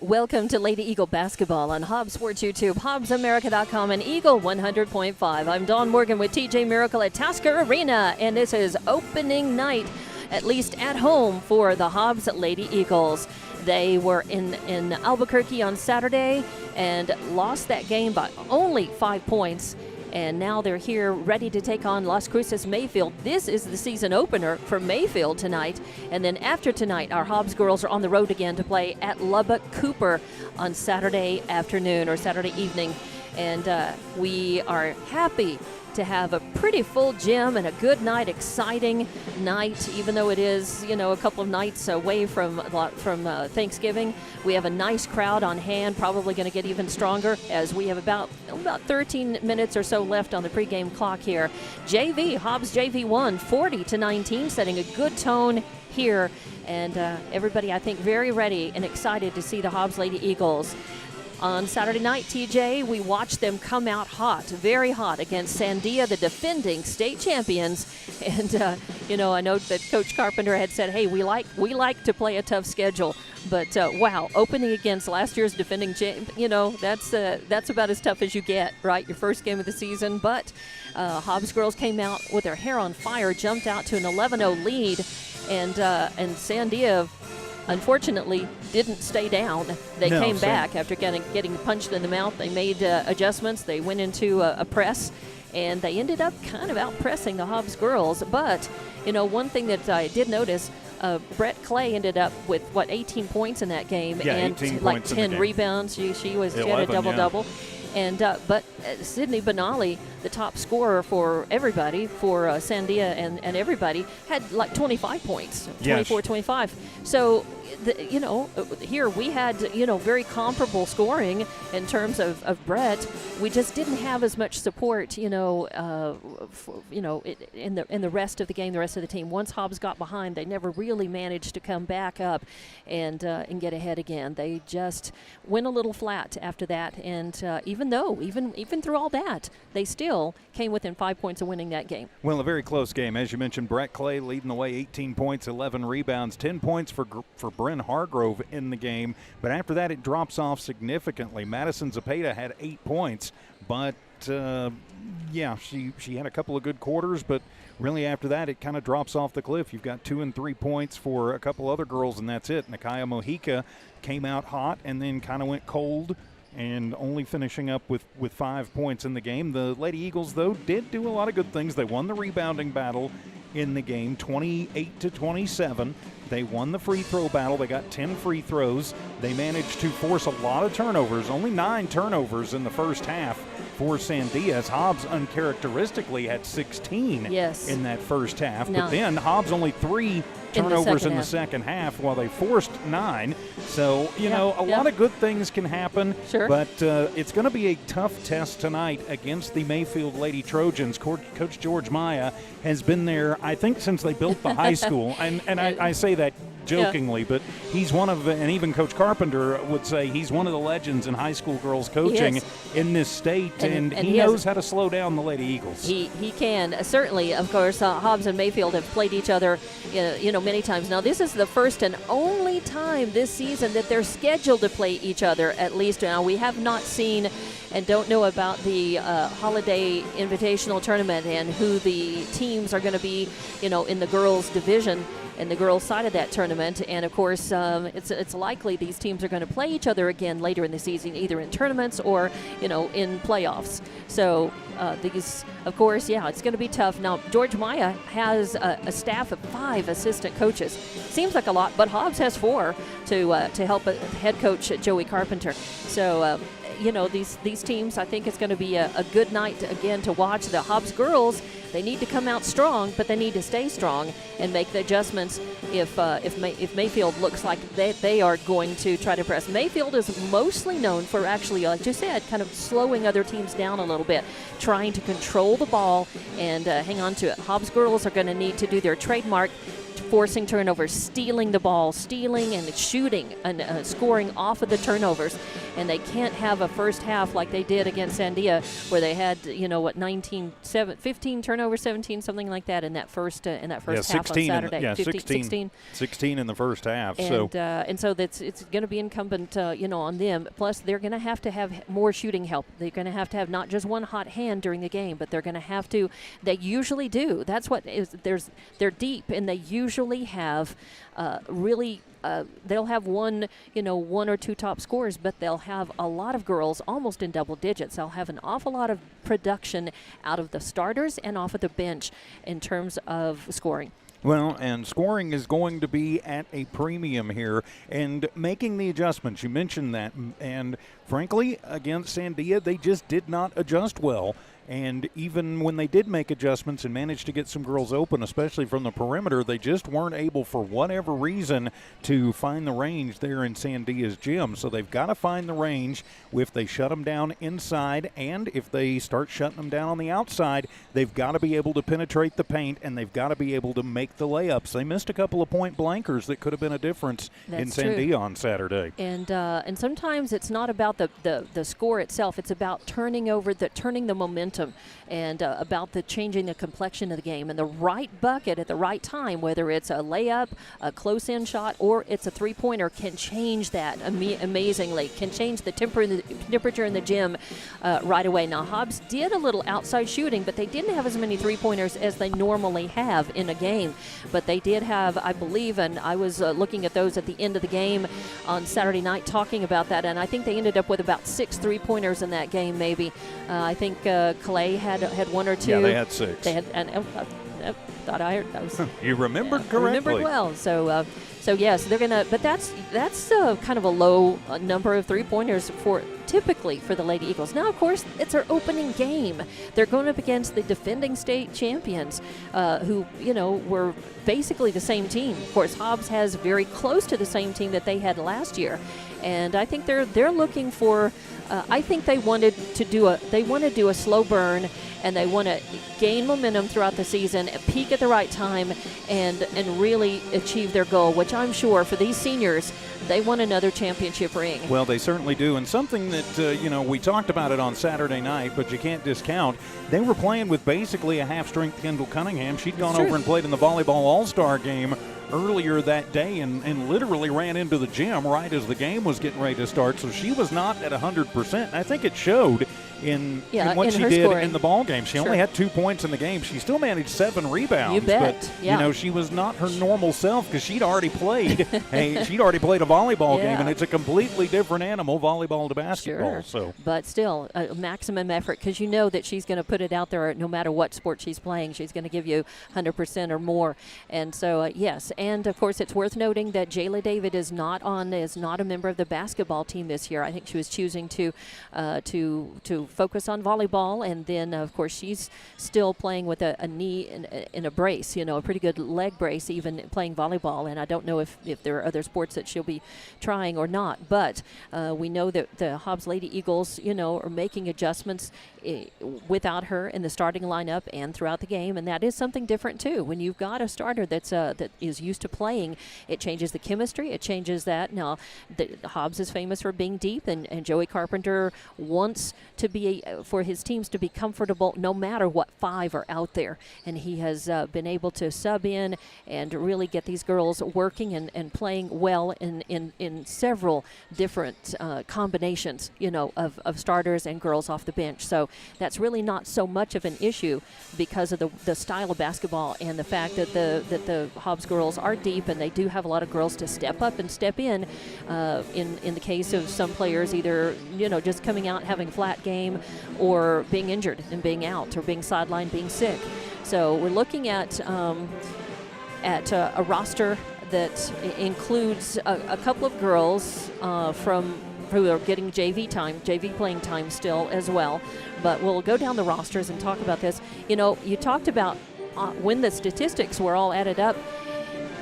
Welcome to Lady Eagle Basketball on Hobbs Sports YouTube, HobbsAmerica.com, and Eagle 100.5. I'm Dawn Morgan with TJ Miracle at Tasker Arena, and this is opening night, at least at home, for the Hobbs Lady Eagles. They were in Albuquerque on Saturday and lost that game by only 5 points. And now they're here ready to take on Las Cruces Mayfield. This is the season opener for Mayfield tonight. And then after tonight, our Hobbs girls are on the road again to play at Lubbock Cooper on Saturday afternoon or Saturday evening. And we are happy to have a pretty full gym and a good night, exciting night, even though it is, a couple of nights away from Thanksgiving. We have a nice crowd on hand, probably going to get even stronger as we have about 13 minutes or so left on the pregame clock here. Hobbs JV won 40-19, setting a good tone here. And everybody, I think, very ready and excited to see the Hobbs Lady Eagles. On Saturday night, TJ, we watched them come out hot, very hot, against Sandia, the defending state champions. And, I know that Coach Carpenter had said, hey, we like to play a tough schedule. But, wow, opening against last year's defending champ, that's about as tough as you get, right? Your first game of the season. But Hobbs girls came out with their hair on fire, jumped out to an 11-0 lead. And Sandia, unfortunately, didn't stay down. They came back after getting punched in the mouth. They made adjustments. They went into a press, and they ended up kind of out-pressing the Hobbs girls. But, one thing that I did notice, Brett Clay ended up with, 18 points in that game, and 10 rebounds. She had a double-double. And but Sydney Benali, the top scorer for everybody, for Sandia and everybody, had 25 points, 24-25. So, here we had, very comparable scoring in terms of Brett. We just didn't have as much support, in the rest of the game, the rest of the team. Once Hobbs got behind, they never really managed to come back up and get ahead again. They just went a little flat after that, and even through all that, they still came within 5 points of winning that game. Well, a very close game. As you mentioned, Brett Clay leading the way, 18 points, 11 rebounds, 10 points for Bryn Hargrove in the game. But after that, it drops off significantly. Madison Zepeda had 8 points, but she had a couple of good quarters, but really after that, it kind of drops off the cliff. You've got 2 and 3 points for a couple other girls, and that's it. Nakaya Mojica came out hot and then kind of went cold, and only finishing up with 5 points in the game. The Lady Eagles, though, did do a lot of good things. They won the rebounding battle in the game, 28-27. They won the free throw battle. They got 10 free throws. They managed to force a lot of turnovers, only 9 turnovers in the first half for Sandia. Hobbs uncharacteristically had 16 in that first half. But then Hobbs only 3 turnovers in the second half while they forced 9. So, a lot of good things can happen. Sure. But it's going to be a tough test tonight against the Mayfield Lady Trojans. Coach George Maya has been there, I think, since they built the high school. And I say that jokingly, but he's one of, and even Coach Carpenter would say he's one of the legends in high school girls coaching in this state, and he knows how to slow down the Lady Eagles. He can, certainly. Of course, Hobbs and Mayfield have played each other, many times. Now, this is the first and only time this season that they're scheduled to play each other, at least. Now, we have not seen and don't know about the Holiday Invitational Tournament and who the teams are going to be, in the girls' division and the girls' side of that tournament. And, of course, it's likely these teams are going to play each other again later in the season, either in tournaments or, in playoffs. So these, of course, it's going to be tough. Now, George Maya has a staff of 5 assistant coaches. Seems like a lot, but Hobbs has 4 to help head coach Joey Carpenter. So, these teams, I think it's going to be a good night again to watch. The Hobbs girls, they need to come out strong, but they need to stay strong and make the adjustments if Mayfield looks like they are going to try to press. Mayfield is mostly known for actually, like you said, kind of slowing other teams down a little bit, trying to control the ball and hang on to it. Hobbs girls are going to need to do their trademark forcing turnovers, stealing the ball, stealing and shooting and scoring off of the turnovers. And they can't have a first half like they did against Sandia, where they had 15 turnovers, 17, something like that in that first half on Saturday. 16 in the first half. And so it's going to be incumbent on them. Plus, they're going to have more shooting help. They're going to have not just one hot hand during the game, but they're going to have to. They usually do. That's what is. They're deep, and they usually have they'll have one or two top scorers, but they'll have a lot of girls almost in double digits. They'll have an awful lot of production out of the starters and off of the bench in terms of scoring. Well, and scoring is going to be at a premium here, and making the adjustments. You mentioned that, and frankly, against Sandia, they just did not adjust well. And even when they did make adjustments and managed to get some girls open, especially from the perimeter, they just weren't able, for whatever reason, to find the range there in Sandia's gym. So they've got to find the range. If they shut them down inside, and if they start shutting them down on the outside, they've got to be able to penetrate the paint, and they've got to be able to make the layups. They missed a couple of point blankers that could have been a difference in Sandia on Saturday. And sometimes it's not about the score itself. It's about turning the momentum. And about changing the complexion of the game, and the right bucket at the right time, whether it's a layup, a close-in shot, or it's a three-pointer, can change that amazingly, can change the temperature in the gym right away. Now, Hobbs did a little outside shooting, but they didn't have as many three-pointers as they normally have in a game. But they did have, I believe, and I was looking at those at the end of the game on Saturday night talking about that, and I think they ended up with about 6 three-pointers in that game maybe. I think Clay had one or two. Yeah, they had 6. They had, and I thought I heard that was. You remembered correctly. Remembered well. So yes, they're gonna. But that's kind of a low number of three-pointers typically for the Lady Eagles. Now, of course, it's their opening game. They're going up against the defending state champions, who were basically the same team. Of course, Hobbs has very close to the same team that they had last year, and I think they're looking for. I think they wanted to do a slow burn, and they want to gain momentum throughout the season, peak at the right time, and really achieve their goal, which I'm sure for these seniors, they want another championship ring. Well, they certainly do, and something that, we talked about it on Saturday night, but you can't discount, they were playing with basically a half-strength Kendall Cunningham. She'd gone over and played in the volleyball all-star game earlier that day and literally ran into the gym right as the game was getting ready to start, so she was not at 100%. I think it showed in what she did scoring in the ball game. She only had 2 points in the game. She still managed 7 rebounds. You bet. But she was not her normal self because she'd already played. She'd already played a volleyball game, and it's a completely different animal, volleyball to basketball. So, but still, maximum effort, because you know that she's going to put it out there no matter what sport she's playing. She's going to give you 100% or more. And so, yes, and of course, it's worth noting that Jayla David is not a member of the basketball team this year. I think she was choosing to focus on volleyball, and then of course she's still playing with a knee in a brace, a pretty good leg brace, even playing volleyball. And I don't know if there are other sports that she'll be trying or not, but we know that the Hobbs Lady Eagles, are making adjustments without her in the starting lineup and throughout the game, and that is something different too. When you've got a starter that is used to playing, it changes the chemistry. It changes that. Now, Hobbs is famous for being deep, and Joey Carpenter wants to be for his teams to be comfortable no matter what 5 are out there, and he has been able to sub in and really get these girls working and playing well in several different combinations, of starters and girls off the bench. So that's really not so much of an issue because of the style of basketball and the fact that the Hobbs girls are deep, and they do have a lot of girls to step up and step in the case of some players either just coming out having a flat game or being injured and being out or being sidelined, being sick. So we're looking at a roster that includes a couple of girls who are getting JV playing time still as well. But we'll go down the rosters and talk about this. You talked about when the statistics were all added up,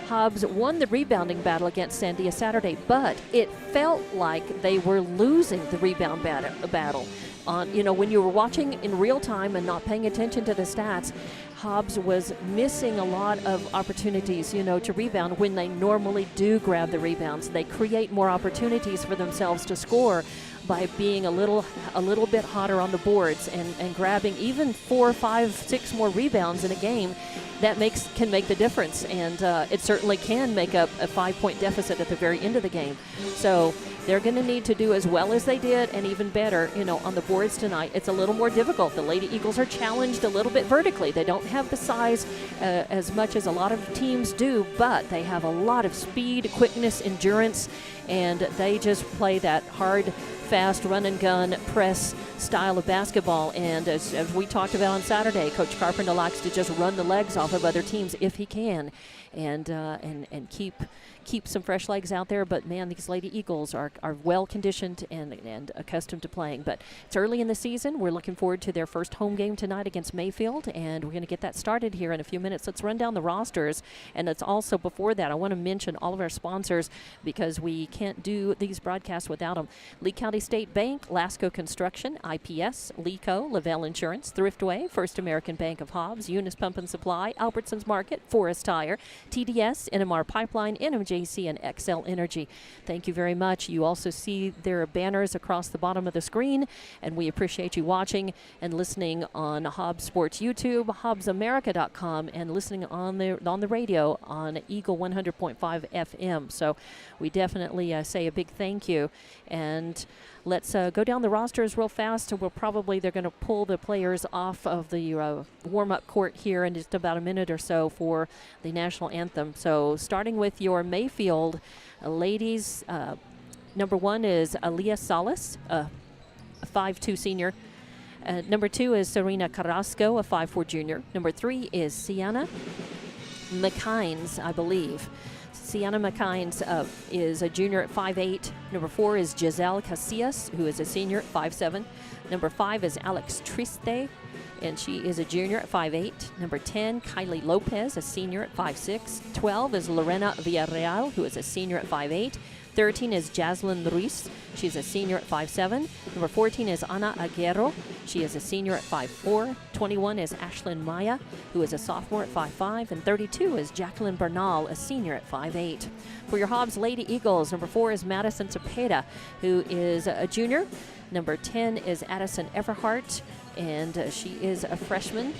Hobbs won the rebounding battle against Sandia Saturday, but it felt like they were losing the rebound battle. When you were watching in real time and not paying attention to the stats, Hobbs was missing a lot of opportunities, to rebound when they normally do grab the rebounds. They create more opportunities for themselves to score by being a little bit hotter on the boards and grabbing even 4, 5, 6 more rebounds in a game. That can make the difference, and it certainly can make up a 5-point deficit at the very end of the game. So they're going to need to do as well as they did and even better, on the boards tonight. It's a little more difficult. The Lady Eagles are challenged a little bit vertically. They don't have the size as much as a lot of teams do, but they have a lot of speed, quickness, endurance, and they just play that hard, fast, run-and-gun press style of basketball. And as we talked about on Saturday, Coach Carpenter likes to just run the legs off of other teams if he can, and keep some fresh legs out there. But man, these Lady Eagles are well conditioned and accustomed to playing. But it's early in the season. We're looking forward to their first home game tonight against Mayfield, and we're going to get that started here in a few minutes. Let's run down the rosters. And it's also, before that, I want to mention all of our sponsors, because we can't do these broadcasts without them. Lee County State Bank, Lasco Construction, IPS, LECO, Lavelle Insurance, Thriftway, First American Bank of Hobbs, Eunice Pump and Supply, Albertsons Market, Forest Tire, TDS, NMR Pipeline, NMJC, and XL Energy. Thank you very much. You also see their banners across the bottom of the screen, and we appreciate you watching and listening on Hobbs Sports YouTube, HobbsAmerica.com, and listening on the radio on Eagle 100.5 FM. So we definitely say a big thank you. And let's go down the rosters real fast. They're going to pull the players off of the warm-up court here in just about a minute or so for the national anthem. So starting with your Mayfield ladies, number 1 is Aaliyah Salas, a 5'2 senior. Number 2 is Serena Carrasco, a 5'4 junior. Number 3 is Sienna McKines, I believe. Sienna McKines is a junior at 5'8". Number 4 is Giselle Casillas, who is a senior at 5'7". Number 5 is Alex Triste, and she is a junior at 5'8". Number 10, Kylie Lopez, a senior at 5'6". 12 is Lorena Villarreal, who is a senior at 5'8". 13 is Jaslyn Ruiz. She's a senior at 5'7". Number 14 is Ana Aguero. She is a senior at 5'4". 21 is Ashlyn Maya, who is a sophomore at 5'5". And 32 is Jacqueline Bernal, a senior at 5'8". For your Hobbs Lady Eagles, number 4 is Madison Cepeda, who is a junior. Number 10 is Addison Everhart, and she is a freshman.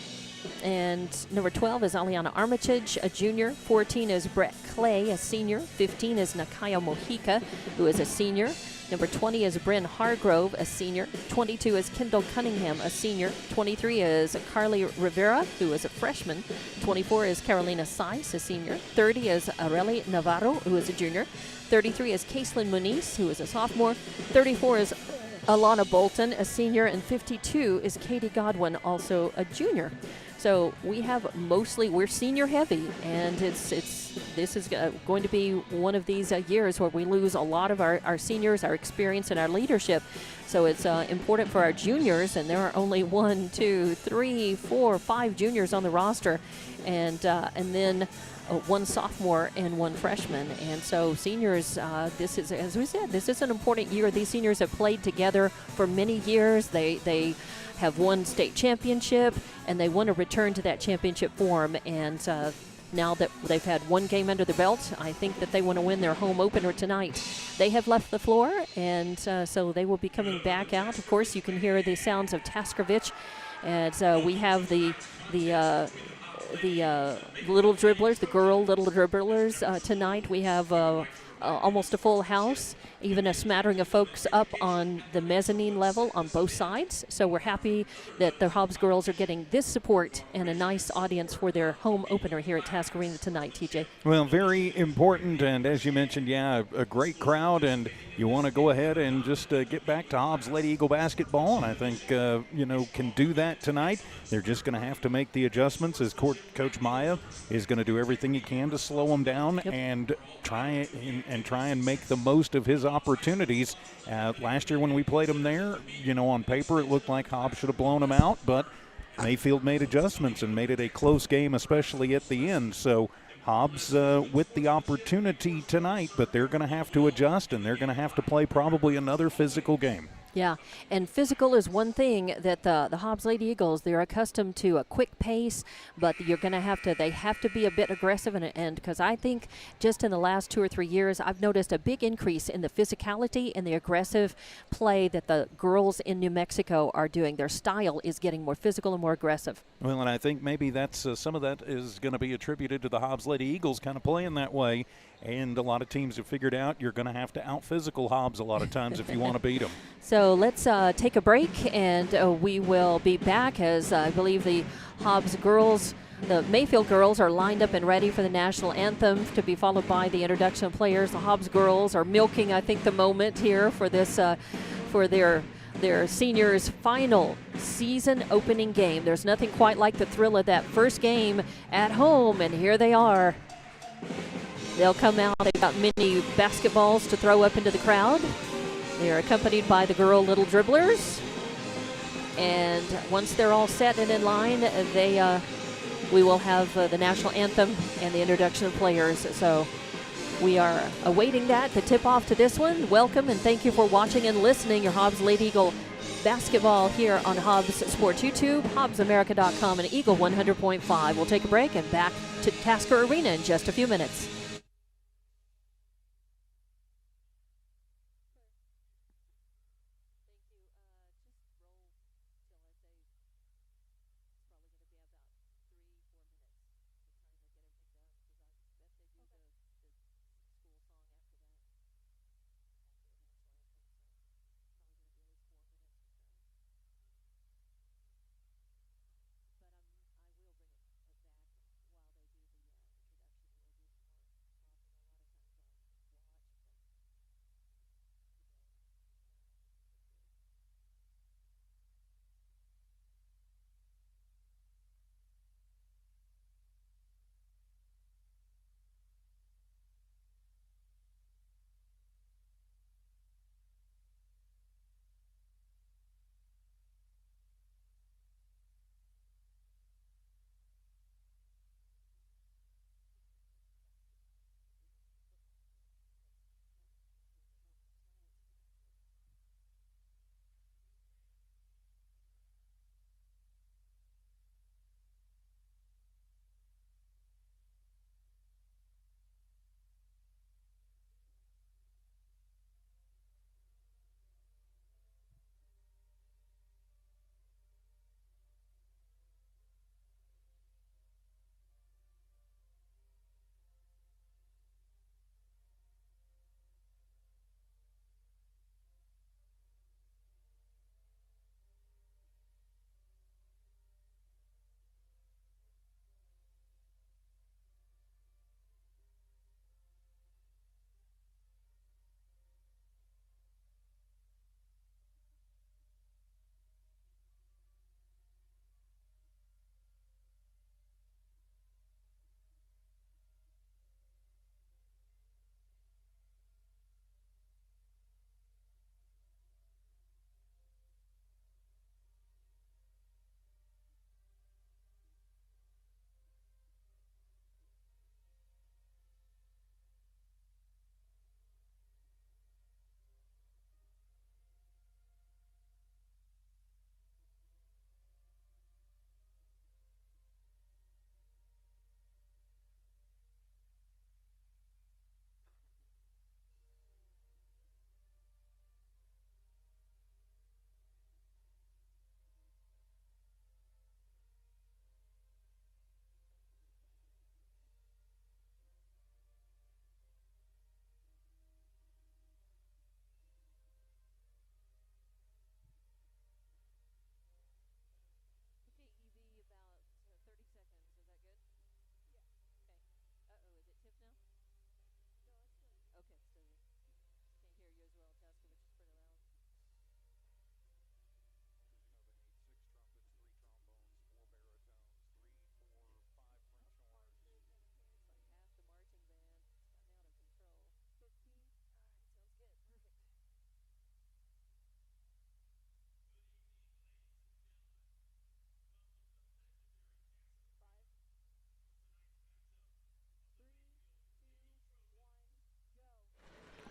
And number 12 is Aliana Armitage, a junior. 14 is Brett Clay, a senior. 15 is Nakaya Mojica, who is a senior. Number 20 is Bryn Hargrove, a senior. 22 is Kendall Cunningham, a senior. 23 is Carly Rivera, who is a freshman. 24 is Carolina Saiz, a senior. 30 is Areli Navarro, who is a junior. 33 is Kaislyn Muniz, who is a sophomore. 34 is Alana Bolton, a senior. And 52 is Katie Godwin, also a junior. So we're senior heavy, and this is going to be one of these years where we lose a lot of our seniors, our experience, and our leadership. So it's important for our juniors, and there are only 1, 2, 3, 4, 5 juniors on the roster, and then 1 sophomore and 1 freshman. And so seniors, this is, as we said, this is an important year. These seniors have played together for many years. They have won state championship, and they want to return to that championship form. And now that they've had 1 game under their belt, I think that they want to win their home opener tonight. They have left the floor, and so they will be coming back out. Of course, you can hear the sounds of Taskovich, and we have the little dribblers, the girl little dribblers tonight. We have almost a full house, even a smattering of folks up on the mezzanine level on both sides. So we're happy that the Hobbs girls are getting this support and a nice audience for their home opener here at Task Arena tonight, TJ. Well, very important, and as you mentioned, a great crowd, and you want to go ahead and just get back to Hobbs Lady Eagle basketball, and I think, can do that tonight. They're just going to have to make the adjustments, as Coach Maya is going to do everything he can to slow them down. Yep. And try and make the most of his opportunities. Last year when we played them there, on paper it looked like Hobbs should have blown them out, but Mayfield made adjustments and made it a close game, especially at the end. So Hobbs with the opportunity tonight, but they're going to have to adjust, and they're going to have to play probably another physical game. Yeah, and physical is one thing that the Hobbs Lady Eagles, they're accustomed to a quick pace, but they have to be a bit aggressive, and because I think just in the last 2 or 3 years, I've noticed a big increase in the physicality and the aggressive play that the girls in New Mexico are doing. Their style is getting more physical and more aggressive. Well, and I think maybe that's some of that is going to be attributed to the Hobbs Lady Eagles kind of playing that way. And a lot of teams have figured out you're going to have to out-physical Hobbs a lot of times if you want to beat them. So let's take a break, and we will be back as I believe the Hobbs girls, the Mayfield girls, are lined up and ready for the national anthem to be followed by the introduction of players. The Hobbs girls are milking, I think, the moment here for this, for their seniors' final season opening game. There's nothing quite like the thrill of that first game at home, and here they are. They'll come out. They've got mini basketballs to throw up into the crowd. They are accompanied by the girl little dribblers. And once they're all set and in line, we will have the national anthem and the introduction of players. So we are awaiting that, the tip-off to this one. Welcome and thank you for watching and listening. Your Hobbs Lady Eagle basketball here on Hobbs Sports YouTube, HobbsAmerica.com, and Eagle 100.5. We'll take a break and back to Tasker Arena in just a few minutes.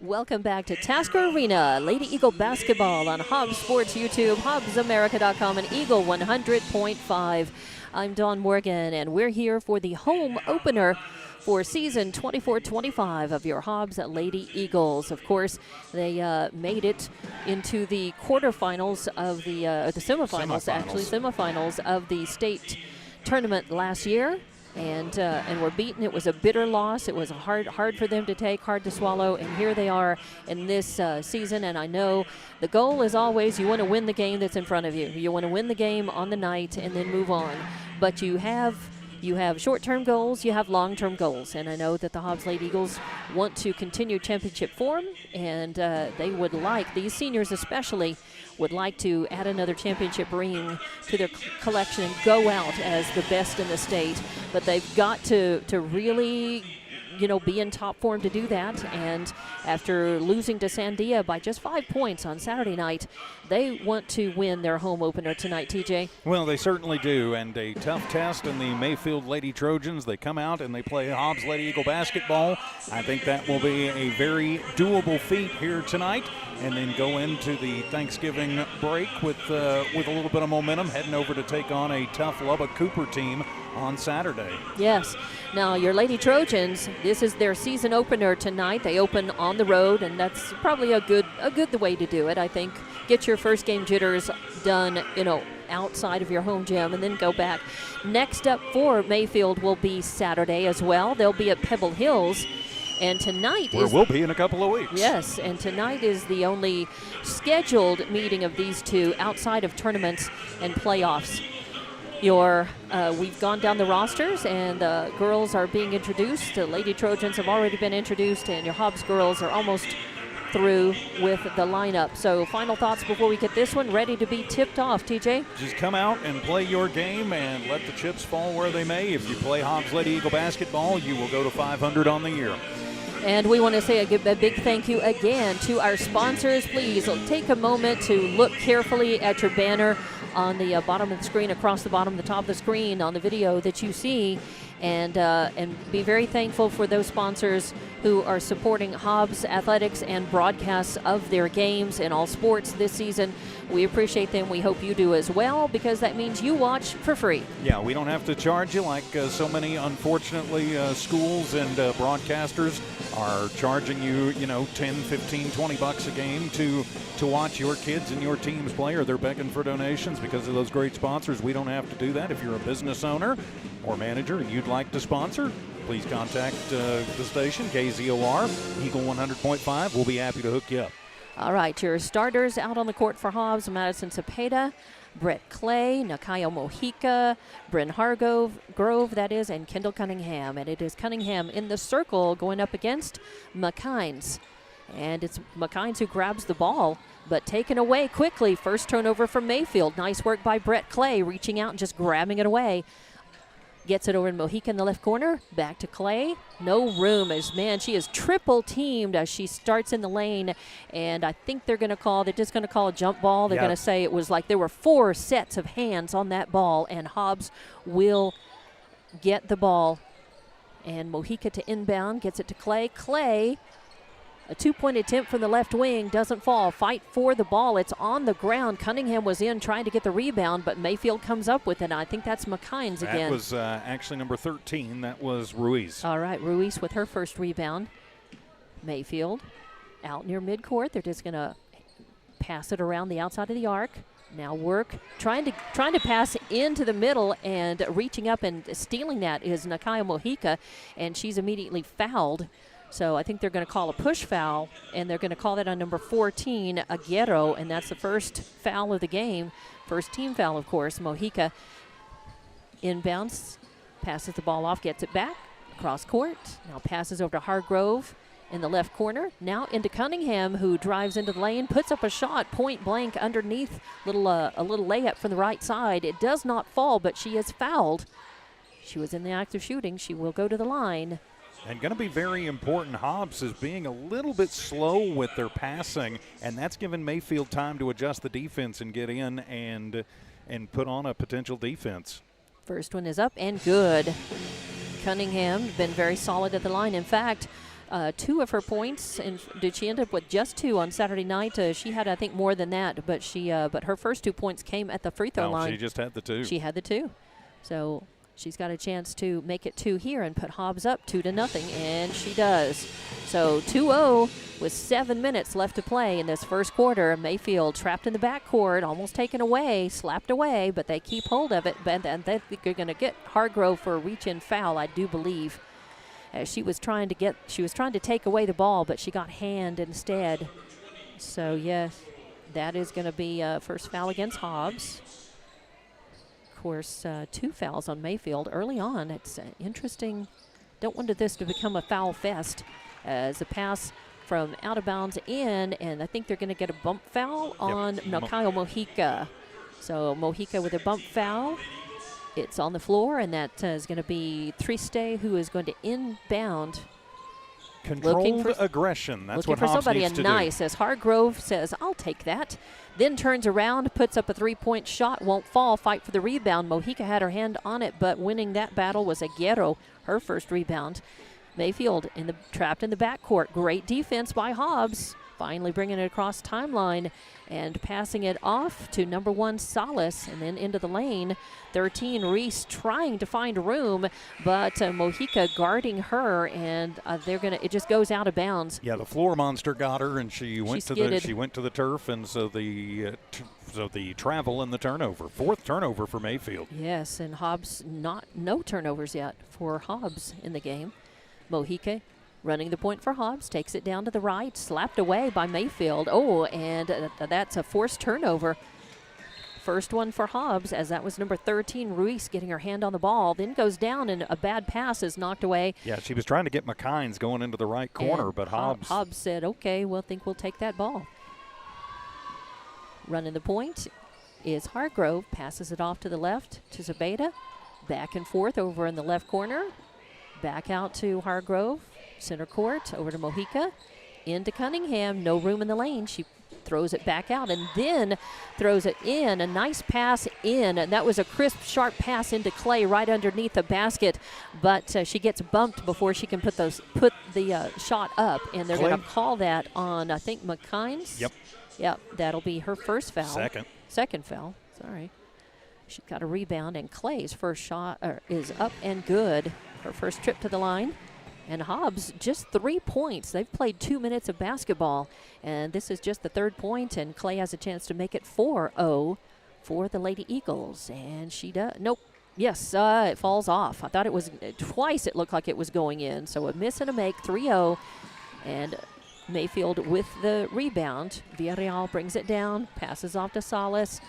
Welcome back to Tasker Arena, Lady Eagle basketball on Hobbs Sports YouTube, HobbsAmerica.com, and Eagle 100.5. I'm Dawn Morgan, and we're here for the home opener for season 24-25 of your Hobbs Lady Eagles. Of course, they made it into the quarterfinals of the semifinals of the state tournament last year. And were beaten. It was a bitter loss. It was hard for them to take, hard to swallow. And here they are in this season. And I know the goal is always you want to win the game that's in front of you. You want to win the game on the night and then move on. But you have short-term goals, you have long-term goals. And I know that the Hobbs Lady Eagles want to continue championship form, and they would like, these seniors especially, would like to add another championship ring to their collection and go out as the best in the state. But they've got to really, be in top form to do that. And after losing to Sandia by just 5 points on Saturday night, they want to win their home opener tonight, TJ. Well, they certainly do, and a tough test in the Mayfield Lady Trojans. They come out and they play Hobbs Lady Eagle basketball. I think that will be a very doable feat here tonight, and then go into the Thanksgiving break with a little bit of momentum, heading over to take on a tough Lubbock Cooper team on Saturday. Yes. Now, your Lady Trojans, this is their season opener tonight. They open on the road, and that's probably a good way to do it, I think. Get your first game jitters done, outside of your home gym, and then go back. Next up for Mayfield will be Saturday as well. They'll be at Pebble Hills. And tonight we'll be in a couple of weeks. Yes, and tonight is the only scheduled meeting of these two outside of tournaments and playoffs. We've gone down the rosters, and the girls are being introduced. The Lady Trojans have already been introduced, and your Hobbs girls are almost through with the lineup. So final thoughts before we get this one ready to be tipped off, TJ? Just come out and play your game and let the chips fall where they may. If you play Hobbs Lady Eagle basketball, you will go to 500 on the year. And we want to say a big thank you again to our sponsors. Please take a moment to look carefully at your banner on the bottom of the screen, across the bottom, the top of the screen on the video that you see, and be very thankful for those sponsors who are supporting Hobbs athletics and broadcasts of their games in all sports this season. We appreciate them. We hope you do as well, because that means you watch for free. Yeah, we don't have to charge you like so many, unfortunately, schools and broadcasters are charging you, 10, 15, 20 bucks a game to watch your kids and your teams play, or they're begging for donations because of those great sponsors. We don't have to do that. If you're a business owner or manager and you'd like to sponsor, please contact the station, KZOR, Eagle 100.5. We'll be happy to hook you up. All right, your starters out on the court for Hobbs: Madison Cepeda, Brett Clay, Nakayo Mojica, Bryn Grove, and Kendall Cunningham. And it is Cunningham in the circle going up against McKines. And it's McKines who grabs the ball, but taken away quickly. First turnover from Mayfield. Nice work by Brett Clay, reaching out and just grabbing it away. Gets it over in Mojica in the left corner. Back to Clay. No room she is triple teamed as she starts in the lane. And I think they're just going to call a jump ball. They're going to say it was like there were 4 sets of hands on that ball, and Hobbs will get the ball. And Mojica to inbound, gets it to Clay. Clay, a 2-point attempt from the left wing, doesn't fall. Fight for the ball. It's on the ground. Cunningham was in trying to get the rebound, but Mayfield comes up with it. I think that's McKines again. That was actually number 13. That was Ruiz. All right, Ruiz with her first rebound. Mayfield out near midcourt. They're just going to pass it around the outside of the arc. Now work, trying to pass into the middle, and reaching up and stealing that is Nakayo Mojica, and she's immediately fouled. So I think they're going to call a push foul, and they're going to call that on number 14, Aguero, and that's the first foul of the game. First team foul, of course. Mojica inbounds, passes the ball off, gets it back, across court. Now passes over to Hargrove in the left corner. Now into Cunningham, who drives into the lane, puts up a shot, point blank underneath, a little layup from the right side. It does not fall, but she is fouled. She was in the act of shooting. She will go to the line. And going to be very important. Hobbs is being a little bit slow with their passing, and that's given Mayfield time to adjust the defense and get in and put on a potential defense. First one is up and good. Cunningham been very solid at the line. In fact, 2 of her points, and did she end up with just 2 on Saturday night? She had, I think, more than that, but but her first 2 points came at the free throw line. She just had the 2. She had the 2. So she's got a chance to make it 2 here and put Hobbs up 2-0, and she does. So 2-0 with 7 minutes left to play in this first quarter. Mayfield trapped in the backcourt, almost taken away, slapped away, but they keep hold of it. And they're going to get Hargrove for a reach-in foul, I do believe. She was trying to take away the ball, but she got hand instead. So yes, that is going to be first foul against Hobbs. Of course, 2 fouls on Mayfield early on. It's interesting. Don't want this to become a foul fest as a pass from out of bounds in, and I think they're going to get a bump foul on Nakayo Mojica. So Mojica with a bump foul. It's on the floor, and that is going to be Triste, who is going to inbound. Controlled aggression. That's what Hobbs needs to do. Nice, as Hargrove says, I'll take that. Then turns around, puts up a 3-point shot, won't fall, fight for the rebound. Mojica had her hand on it, but winning that battle was Aguero, her first rebound. Mayfield trapped in the backcourt. Great defense by Hobbs. Finally bringing it across timeline and passing it off to number 1 Salas, and then into the lane. 13 Reese trying to find room, but Mojica guarding her, and it just goes out of bounds. Yeah, the floor monster got her, and she went to the turf, and so the travel and the turnover. 4th turnover for Mayfield. Yes, and Hobbs no turnovers yet for Hobbs in the game. Mojica running the point for Hobbs, takes it down to the right, slapped away by Mayfield. Oh, and that's a forced turnover. First one for Hobbs, as that was number 13, Ruiz, getting her hand on the ball, then goes down, and a bad pass is knocked away. Yeah, she was trying to get McKines going into the right corner, and but Hobbs said, okay, we'll take that ball. Running the point is Hargrove, passes it off to the left to Zabeda. Back and forth over in the left corner. Back out to Hargrove. Center court, over to Mojica, into Cunningham, no room in the lane. She throws it back out and then throws it in. A nice pass in, and that was a crisp, sharp pass into Clay right underneath the basket, but she gets bumped before she can put the shot up, and they're going to call that on, I think, McKines. Yep, that'll be her first foul. Second foul, sorry. She got a rebound, and Clay's first shot is up and good. Her first trip to the line. And Hobbs, just 3 points. They've played 2 minutes of basketball, and this is just the 3rd point, and Clay has a chance to make it 4-0 for the Lady Eagles. And she does. Nope. Yes, it falls off. I thought it was twice it looked like it was going in. So a miss and a make, 3-0. And Mayfield with the rebound. Villarreal brings it down, passes off to Salas.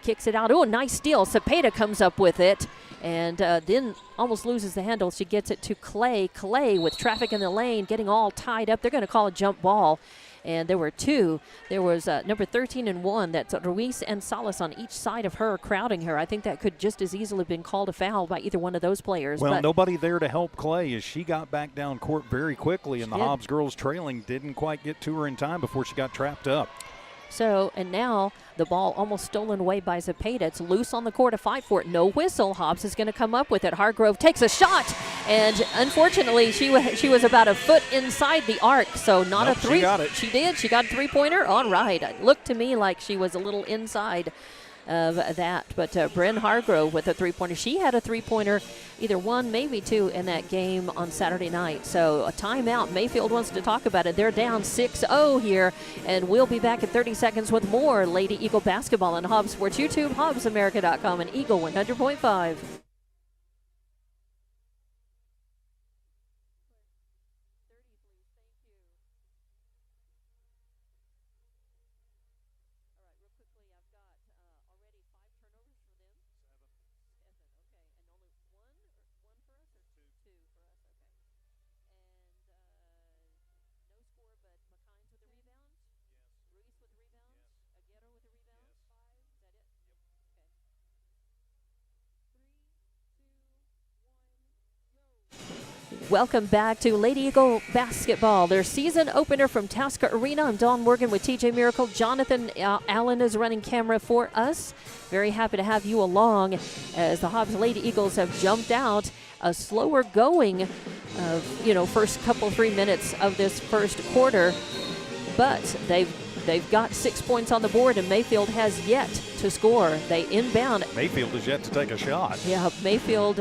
Kicks it out. Oh, nice steal. Cepeda comes up with it and then almost loses the handle. She gets it to Clay. Clay with traffic in the lane, getting all tied up. They're going to call a jump ball. And there were 2. There was number 13 and 1. That's Ruiz and Salas on each side of her, crowding her. I think that could just as easily have been called a foul by either one of those players. Well, nobody there to help Clay as she got back down court very quickly, and the Hobbs girls trailing didn't quite get to her in time before she got trapped up. So, and now the ball almost stolen away by Cepeda. It's loose on the court to fight for it. No whistle. Hobbs is going to come up with it. Hargrove takes a shot, and unfortunately, she was about a foot inside the arc, so not a 3. She got it. She did. She got a 3-pointer. All right. It looked to me like she was a little inside of that. But Bryn Hargrove with a 3-pointer. She had a 3-pointer, either 1, maybe 2 in that game on Saturday night. So a timeout. Mayfield wants to talk about it. They're down 6-0 here, and we'll be back in 30 seconds with more Lady Eagle basketball on Hobbs Sports YouTube, HobbsAmerica.com, and Eagle 100.5. Welcome back to Lady Eagle basketball, their season opener from Tasker Arena. I'm Dawn Morgan with TJ Miracle. Jonathan Allen is running camera for us. Very happy to have you along as the Hobbs Lady Eagles have jumped out. A slower going of, first couple 3 minutes of this first quarter. But they've got 6 points on the board, and Mayfield has yet to score. They inbound. Mayfield has yet to take a shot. Yeah, Mayfield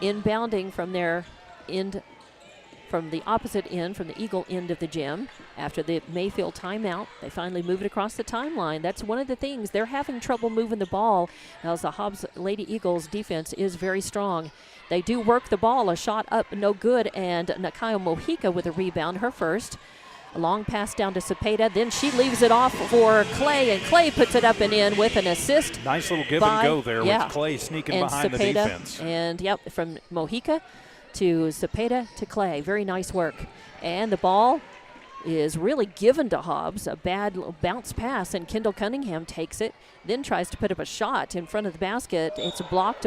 inbounding from their end, from the opposite end, from the Eagle end of the gym. After the Mayfield timeout, they finally move it across the timeline. That's one of the things. They're having trouble moving the ball, as the Hobbs Lady Eagles defense is very strong. They do work the ball. A shot up, no good, and Nakayo Mojica with a rebound, her first. A long pass down to Cepeda. Then she leaves it off for Clay, and Clay puts it up and in with an assist. Nice little give and go there with Clay sneaking and behind Cepeda, the defense. And, from Mojica to Cepeda to Clay. Very nice work. And the ball is really given to Hobbs. A bad bounce pass, and Kendall Cunningham takes it, then tries to put up a shot in front of the basket. It's blocked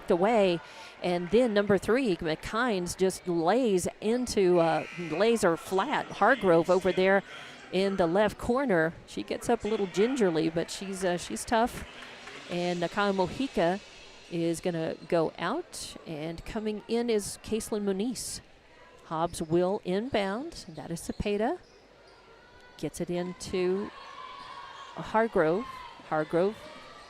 away. And then number 3, McKines just lays her flat. Hargrove over there in the left corner. She gets up a little gingerly, but she's tough. And Nakayo Mojica is going to go out, and coming in is Caitlin Muniz. Hobbs will inbound. That is Cepeda. Gets it into Hargrove. Hargrove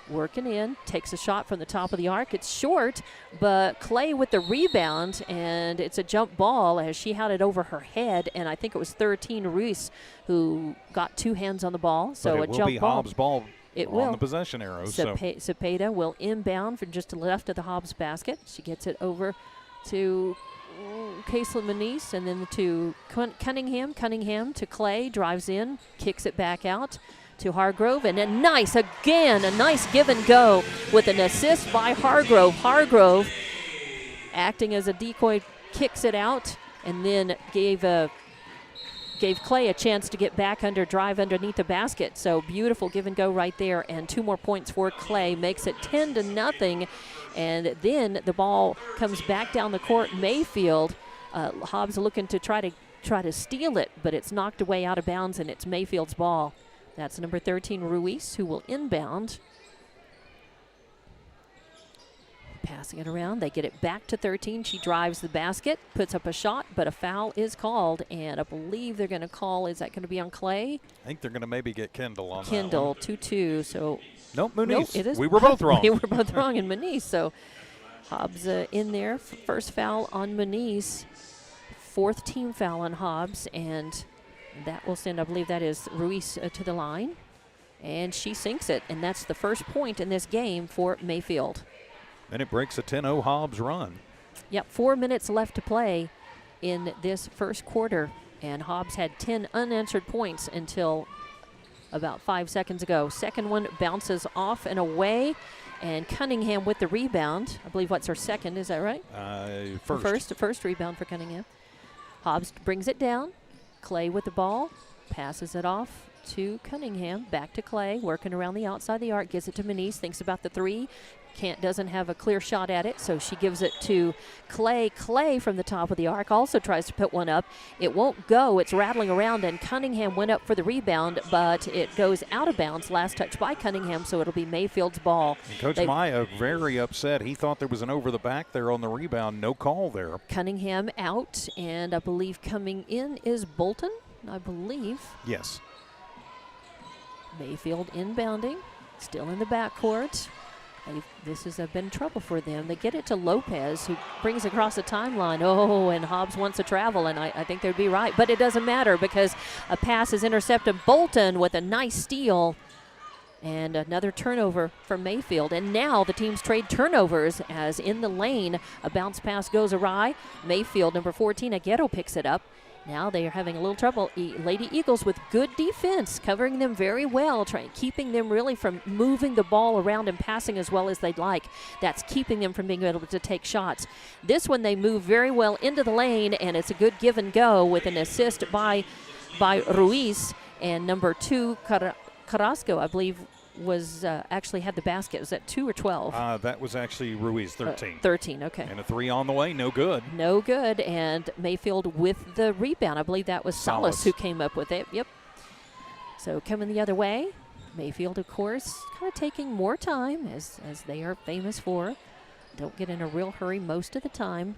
working in, takes a shot from the top of the arc. It's short, but Clay with the rebound, and it's a jump ball as she had it over her head, and I think it was 13 Ruiz who got 2 hands on the ball. So but it a will jump be ball. Hobbs' ball It on will. the possession arrow. Cepeda will inbound from just to the left of the Hobbs basket. She gets it over to Caitlin Muniz, and then to Cunningham. Cunningham to Clay, drives in, kicks it back out to Hargrove, and a nice give and go with an assist by Hargrove. Hargrove, acting as a decoy, kicks it out, and then gave Clay a chance to get back drive underneath the basket. So beautiful give and go right there, and 2 more points for Clay, makes it 10-0. And then the ball comes back down the court. Mayfield, Hobbs looking to try to steal it, but it's knocked away out of bounds, and it's Mayfield's ball. That's number 13, Ruiz, who will inbound. Passing it around. They get it back to 13. She drives the basket, puts up a shot, but a foul is called, and I believe they're going to call, is that going to be on Clay? I think they're going to maybe get Kendall on Kendall, that 2-2, so. Nope, Muniz. Nope, it is. We were both wrong. We were both wrong in Muniz, so Hobbs in there. First foul on Muniz. 4th team foul on Hobbs, and that will send, I believe that is Ruiz to the line. And she sinks it, and that's the first point in this game for Mayfield. And it breaks a 10-0 Hobbs run. Yep, 4 minutes left to play in this first quarter, and Hobbs had 10 unanswered points until about 5 seconds ago. Second one bounces off and away, and Cunningham with the rebound. I believe what's her second, is that right? First rebound for Cunningham. Hobbs brings it down. Clay with the ball, passes it off to Cunningham, back to Clay, working around the outside of the arc, gives it to Muniz, thinks about the 3, doesn't have a clear shot at it, so she gives it to Clay. Clay from the top of the arc also tries to put one up. It won't go, it's rattling around, and Cunningham went up for the rebound, but it goes out of bounds. Last touch by Cunningham, so it'll be Mayfield's ball. And Coach Maya very upset. He thought there was an over the back there on the rebound. No call there. Cunningham out, and I believe coming in is Bolton, I believe. Yes. Mayfield inbounding, still in the backcourt. This has been trouble for them. They get it to Lopez, who brings across the timeline. Oh, and Hobbs wants to travel, and I think they'd be right. But it doesn't matter because a pass is intercepted. Bolton with a nice steal. And another turnover from Mayfield. And now the teams trade turnovers as in the lane, a bounce pass goes awry. Mayfield, number 14, Aguero picks it up. Now they are having a little trouble. Lady Eagles with good defense, covering them very well, keeping them really from moving the ball around and passing as well as they'd like. That's keeping them from being able to take shots. This one they move very well into the lane, and it's a good give and go with an assist by Ruiz. And number 2, Carrasco, I believe, was actually had the basket. Was that 2 or 12? That was actually Ruiz, 13. 13, okay. And a 3 on the way, no good. No good, and Mayfield with the rebound. I believe that was Salas who came up with it. Yep. So coming the other way, Mayfield, of course, kind of taking more time, as they are famous for. Don't get in a real hurry most of the time.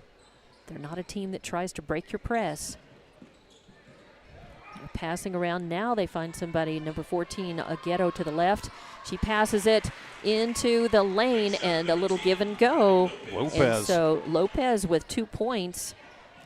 They're not a team that tries to break your press. They're passing around now. They find somebody, number 14, Aguero to the left. She passes it into the lane, and a little give and go. Lopez. And so Lopez with 2 points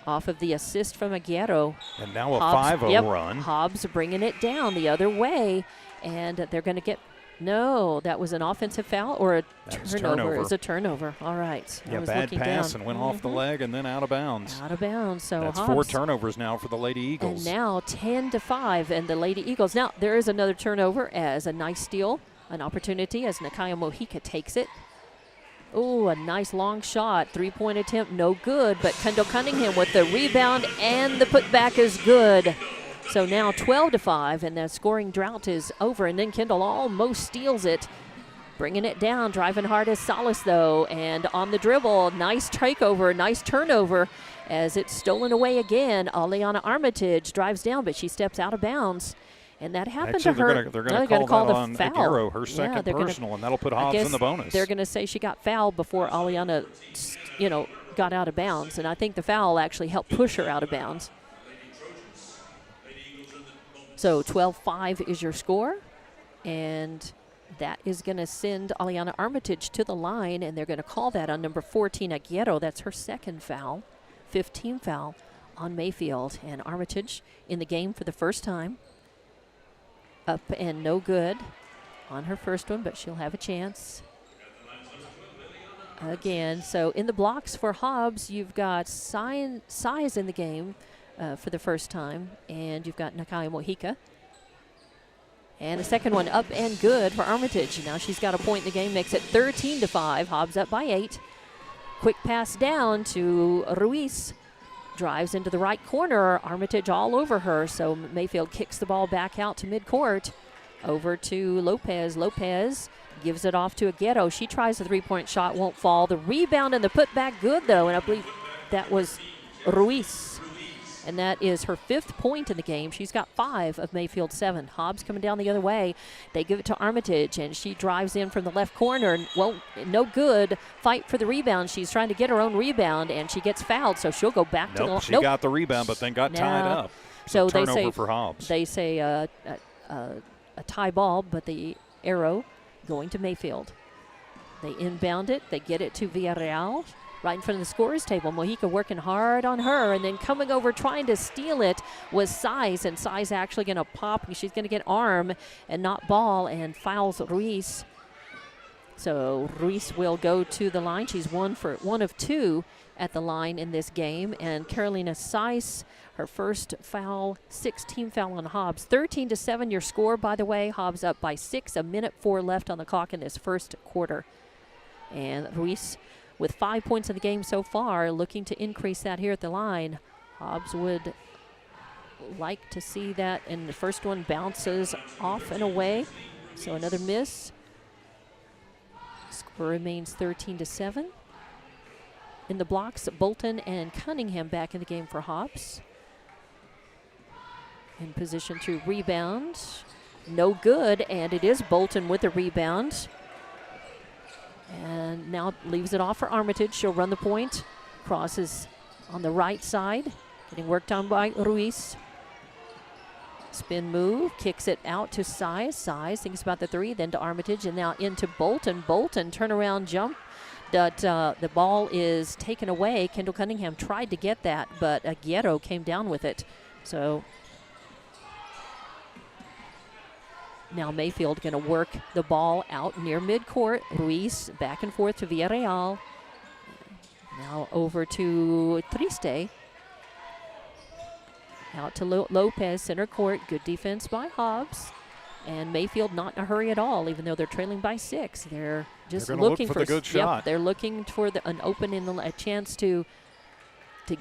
off of the assist from Aguero. And now a 5-0 run. Hobbs bringing it down the other way, and they're going to get. No, that was an offensive foul or a turnover. It was a turnover. All right. Yeah, bad pass and went off the leg and then out of bounds. Out of bounds. So that's Hobbs, 4 turnovers now for the Lady Eagles. And now 10-5, and the Lady Eagles. Now there is another turnover as a nice steal, an opportunity as Nakaya Mojica takes it. Oh, a nice long shot. 3-point attempt, no good. But Kendall Cunningham with the rebound and the putback is good. So now 12-5, and the scoring drought is over. And then Kendall almost steals it, bringing it down, driving hard as Salas, though. And on the dribble, nice takeover, nice turnover as it's stolen away again. Aliana Armitage drives down, but she steps out of bounds. And that happened to her. They're going to call that on foul. Aguero, her second personal, and that'll put Hobbs in the bonus. They're going to say she got fouled before Aliana, got out of bounds. And I think the foul actually helped push her out of bounds. So 12-5 is your score, and that is going to send Aliana Armitage to the line, and they're going to call that on number 14, Aguero. That's her second foul, 15 foul on Mayfield. And Armitage in the game for the first time. Up and no good on her first one, but she'll have a chance again. So in the blocks for Hobbs, you've got Size in the game for the first time, and you've got Nakaya Mojica. And the second one up and good for Armitage. Now she's got a point in the game, makes it 13-5. Hobbs up by 8. Quick pass down to Ruiz. Drives into the right corner. Armitage all over her. So Mayfield kicks the ball back out to midcourt. Over to Lopez. Lopez gives it off to Aguero. She tries a 3-point shot, won't fall. The rebound and the putback good, though. And I believe that was Ruiz. And that is her 5th point in the game. She's got 5 of Mayfield's 7. Hobbs coming down the other way. They give it to Armitage, and she drives in from the left corner. Well, no good. Fight for the rebound. She's trying to get her own rebound, and she gets fouled, so she'll go back to the line. She got the rebound, but then got tied up. So they turnover say for Hobbs. They say a tie ball, but the arrow going to Mayfield. They inbound it. They get it to Villarreal. Right in front of the scorer's table. Mojica working hard on her, and then coming over trying to steal it was Size, and Size actually going to pop. She's going to get arm and not ball, and fouls Ruiz. So Ruiz will go to the line. She's 1 of 2 at the line in this game, and Carolina Size, her first foul, 16 foul on Hobbs. 13-7 your score, by the way. Hobbs up by 6, 1:04 left on the clock in this first quarter. And Ruiz with 5 points in the game so far, looking to increase that here at the line. Hobbs would like to see that, and the first one bounces off and away. So another miss. Score remains 13-7. In the blocks, Bolton and Cunningham back in the game for Hobbs. In position to rebound. No good, and it is Bolton with the rebound. And now leaves it off for Armitage. She'll run the point. Crosses on the right side. Getting worked on by Ruiz. Spin move. Kicks it out to Size. Size thinks about the 3. Then to Armitage. And now into Bolton. Bolton turnaround jump. But the ball is taken away. Kendall Cunningham tried to get that, but Aguero came down with it. So now Mayfield going to work the ball out near midcourt. Ruiz back and forth to Villarreal. Now over to Triste. Out to Lopez, center court. Good defense by Hobbs. And Mayfield not in a hurry at all, even though they're trailing by 6. They're just looking for the good shot. Yep, they're looking for an open in a chance to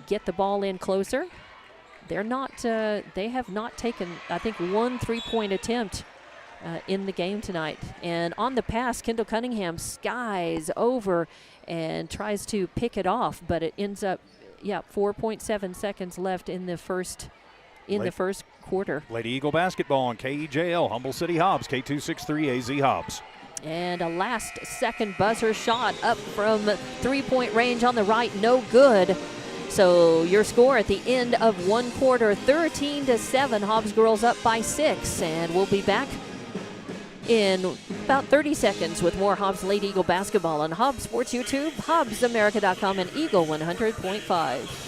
get the ball in closer. They're not. They have not taken, I think, 1 3-point attempt in the game tonight. And on the pass, Kendall Cunningham skies over and tries to pick it off, but it ends up, 4.7 seconds left in the first quarter. Lady Eagle basketball on KEJL, Humble City Hobbs, K263AZ Hobbs. And a last-second buzzer shot up from 3-point range on the right, no good. So your score at the end of one quarter, 13-7. Hobbs girls up by 6. And we'll be back in about 30 seconds with more Hobbs Lady Eagle basketball on Hobbs Sports YouTube, HobbsAmerica.com, and Eagle 100.5.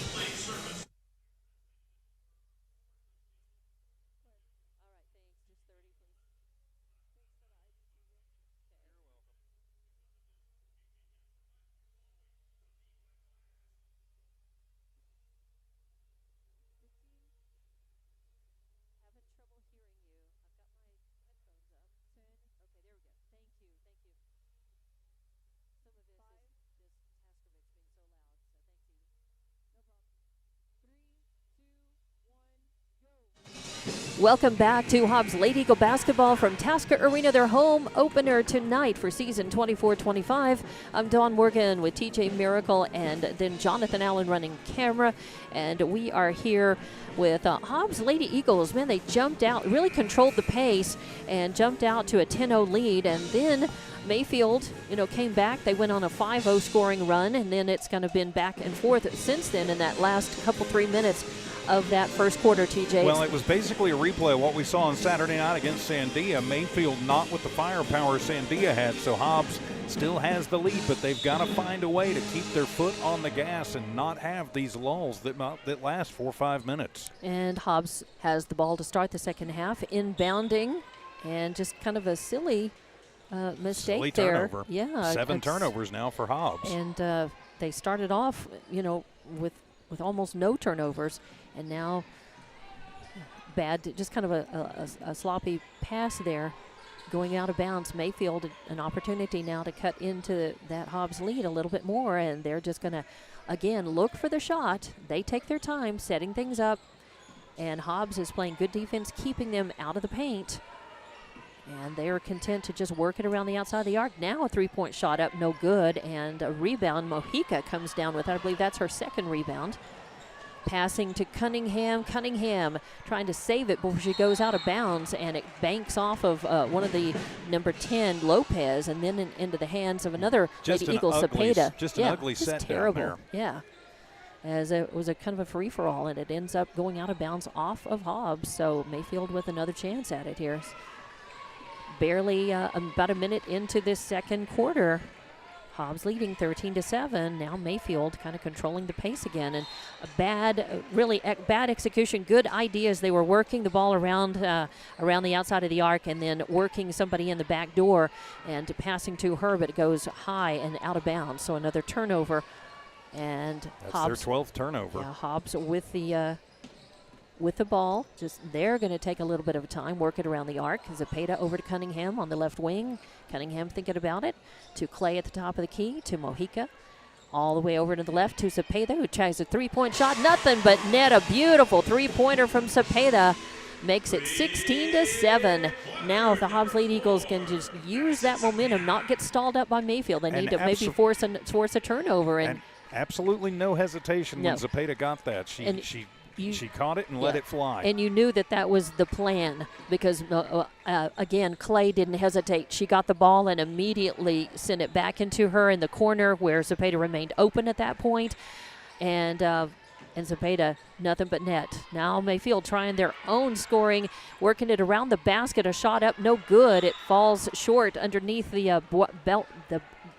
Welcome back to Hobbs Lady Eagle basketball from Tasker Arena, their home opener tonight for season 24-25. I'm Dawn Morgan with TJ Miracle and then Jonathan Allen running camera. And we are here with Hobbs Lady Eagles. Man, they jumped out, really controlled the pace and jumped out to a 10-0 lead. And then Mayfield, came back. They went on a 5-0 scoring run, and then it's kind of been back and forth since then in that last 3 minutes of that first quarter, TJ. Well, it was basically a replay of what we saw on Saturday night against Sandia. Mayfield not with the firepower Sandia had, so Hobbs still has the lead, but they've got to find a way to keep their foot on the gas and not have these lulls that last 4 or 5 minutes. And Hobbs has the ball to start the second half, inbounding, and just kind of a silly mistake silly there. Turnover. Yeah, 7 turnovers now for Hobbs. And they started off, with almost no turnovers, and now just kind of a sloppy pass there going out of bounds. Mayfield, an opportunity now to cut into that Hobbs lead a little bit more, and they're just going to, again, look for the shot. They take their time setting things up, and Hobbs is playing good defense, keeping them out of the paint. And they are content to just work it around the outside of the arc. Now a three-point shot up, no good. And a rebound, Mojica comes down with that. I believe that's her second rebound. Passing to Cunningham. Cunningham trying to save it before she goes out of bounds. And it banks off of one of the number 10, Lopez, and then into the hands of another Lady Eagle, Cepeda. Just an ugly set terrible. down there. Yeah. As it was a kind of a free-for-all, and it ends up going out of bounds off of Hobbs. So Mayfield with another chance at it here. Barely about a minute into this second quarter. Hobbs leading 13-7. Now Mayfield kind of controlling the pace again. And a bad execution. Good ideas. They were working the ball around the outside of the arc and then working somebody in the back door and passing to her, but it goes high and out of bounds. So another turnover. And that's Hobbs, their 12th turnover. Yeah, Hobbs with the ball. Just they're going to take a little bit of time, work it around the arc. Cepeda over to Cunningham on the left wing. Cunningham thinking about it. To Clay at the top of the key. To Mojica. All the way over to the left to Cepeda, who tries a three-point shot. Nothing but net. A beautiful three-pointer from Cepeda. Makes it 16-7. Now if the Hobbs Lady Eagles can just use that momentum, not get stalled up by Mayfield, they need to maybe force a turnover. And absolutely no hesitation when Cepeda got that. She caught it and let it fly. And you knew that was the plan because, again, Clay didn't hesitate. She got the ball and immediately sent it back into her in the corner where Cepeda remained open at that point. And Cepeda, nothing but net. Now Mayfield trying their own scoring, working it around the basket. A shot up, no good. It falls short underneath the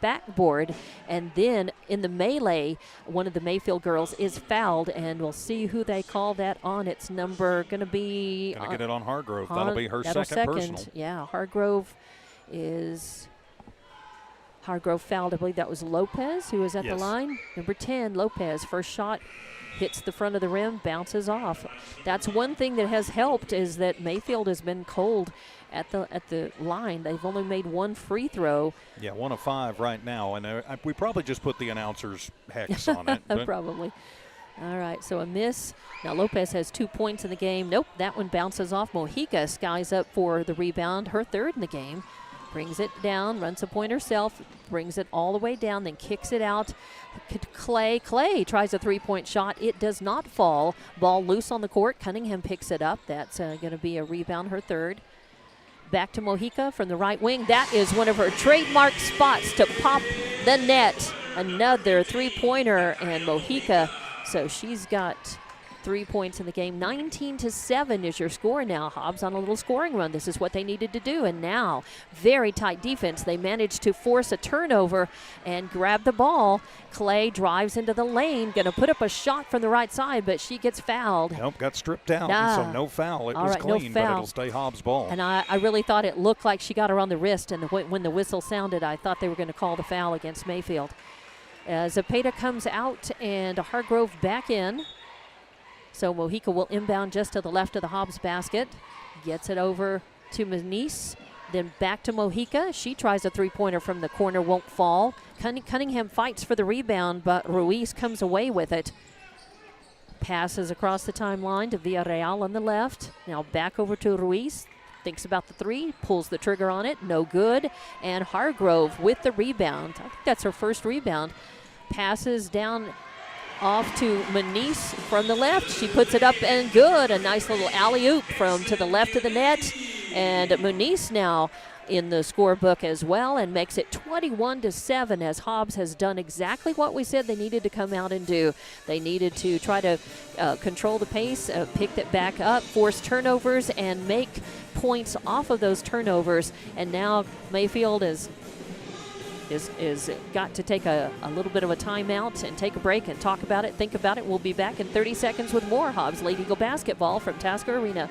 backboard, and then in the melee, one of the Mayfield girls is fouled, and we'll see who they call that on. It's number going to be... Going to get it on Hargrove. That'll be her second personal. Yeah, Hargrove fouled. I believe that was Lopez who was at the line. Number 10, Lopez, first shot hits the front of the rim, bounces off. That's one thing that has helped is that Mayfield has been cold at the line. They've only made one free throw. Yeah, 1 of 5 right now, and we probably just put the announcer's hex on it. Probably. All right, so a miss. Now Lopez has 2 points in the game. Nope, that one bounces off. Mojica skies up for the rebound, her third in the game. Brings it down, runs a point herself, brings it all the way down, then kicks it out. Clay tries a three-point shot. It does not fall. Ball loose on the court. Cunningham picks it up. That's going to be a rebound, her third. Back to Mojica from the right wing. That is one of her trademark spots to pop the net. Another three-pointer, and Mojica So she's got 3 points in the game. 19-7 is your score now. Hobbs on a little scoring run. This is what they needed to do. And now, very tight defense. They managed to force a turnover and grab the ball. Clay drives into the lane, going to put up a shot from the right side, but she gets fouled. Nope, got stripped out, so no foul. It was clean, but it'll stay Hobbs' ball. And I really thought it looked like she got her on the wrist, and when the whistle sounded, I thought they were going to call the foul against Mayfield. Zepeda comes out, and Hargrove back in. So Mojica will inbound just to the left of the Hobbs basket. Gets it over to Manice. Then back to Mojica. She tries a three-pointer from the corner, won't fall. Cunningham fights for the rebound, but Ruiz comes away with it. Passes across the timeline to Villarreal on the left. Now back over to Ruiz. Thinks about the three, pulls the trigger on it, no good. And Hargrove with the rebound. I think that's her first rebound. Passes down off to Manice from the left. She puts it up and good. A nice little alley-oop from to the left of the net. And Manice now in the scorebook as well and makes it 21-7 as Hobbs has done exactly what we said they needed to come out and do. They needed to try to control the pace, pick it back up, force turnovers, and make points off of those turnovers. And now Mayfield is got to take a little bit of a timeout and take a break and talk about it, think about it. We'll be back in 30 seconds with more Hobbs Lady Eagle basketball from Tasker Arena.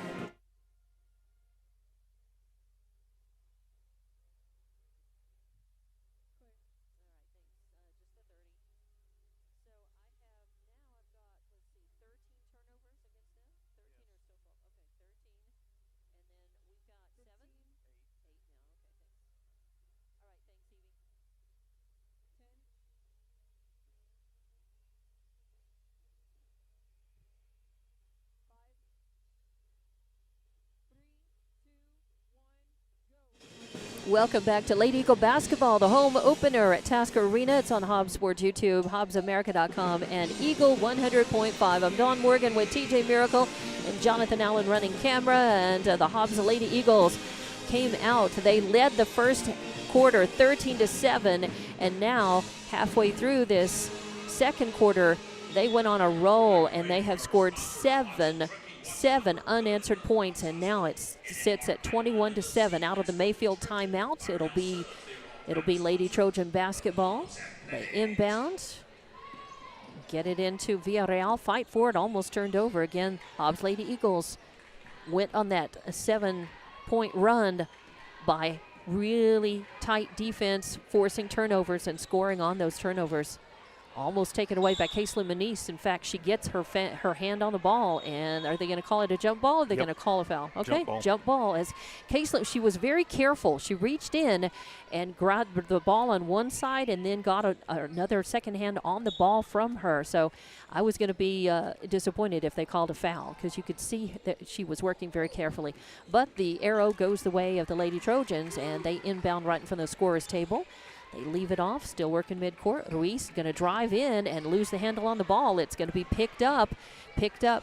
Welcome back to Lady Eagle basketball, the home opener at Tasker Arena. It's on Hobbs Sports YouTube, HobbsAmerica.com, and Eagle 100.5. I'm Dawn Morgan with TJ Miracle and Jonathan Allen running camera, and the Hobbs Lady Eagles came out. They led the first quarter 13-7, and now halfway through this second quarter, they went on a roll, and they have scored seven unanswered points, and now it sits at 21-7 out of the Mayfield timeout. It'll be Lady Trojan basketball. They inbound, get it into Villarreal, fight for it, almost turned over again. Hobbs Lady Eagles went on that 7-point run by really tight defense, forcing turnovers and scoring on those turnovers. Almost taken away by Kaisley Manice. In fact, she gets her hand on the ball, and are they going to call it a jump ball? Or are they going to call a foul? Okay, jump ball. As Kaisley, she was very careful. She reached in and grabbed the ball on one side and then got another second hand on the ball from her. So I was going to be disappointed if they called a foul, because you could see that she was working very carefully. But the arrow goes the way of the Lady Trojans, and they inbound right in front of the scorer's table. They leave it off, still working midcourt. Ruiz going to drive in and lose the handle on the ball. It's going to be picked up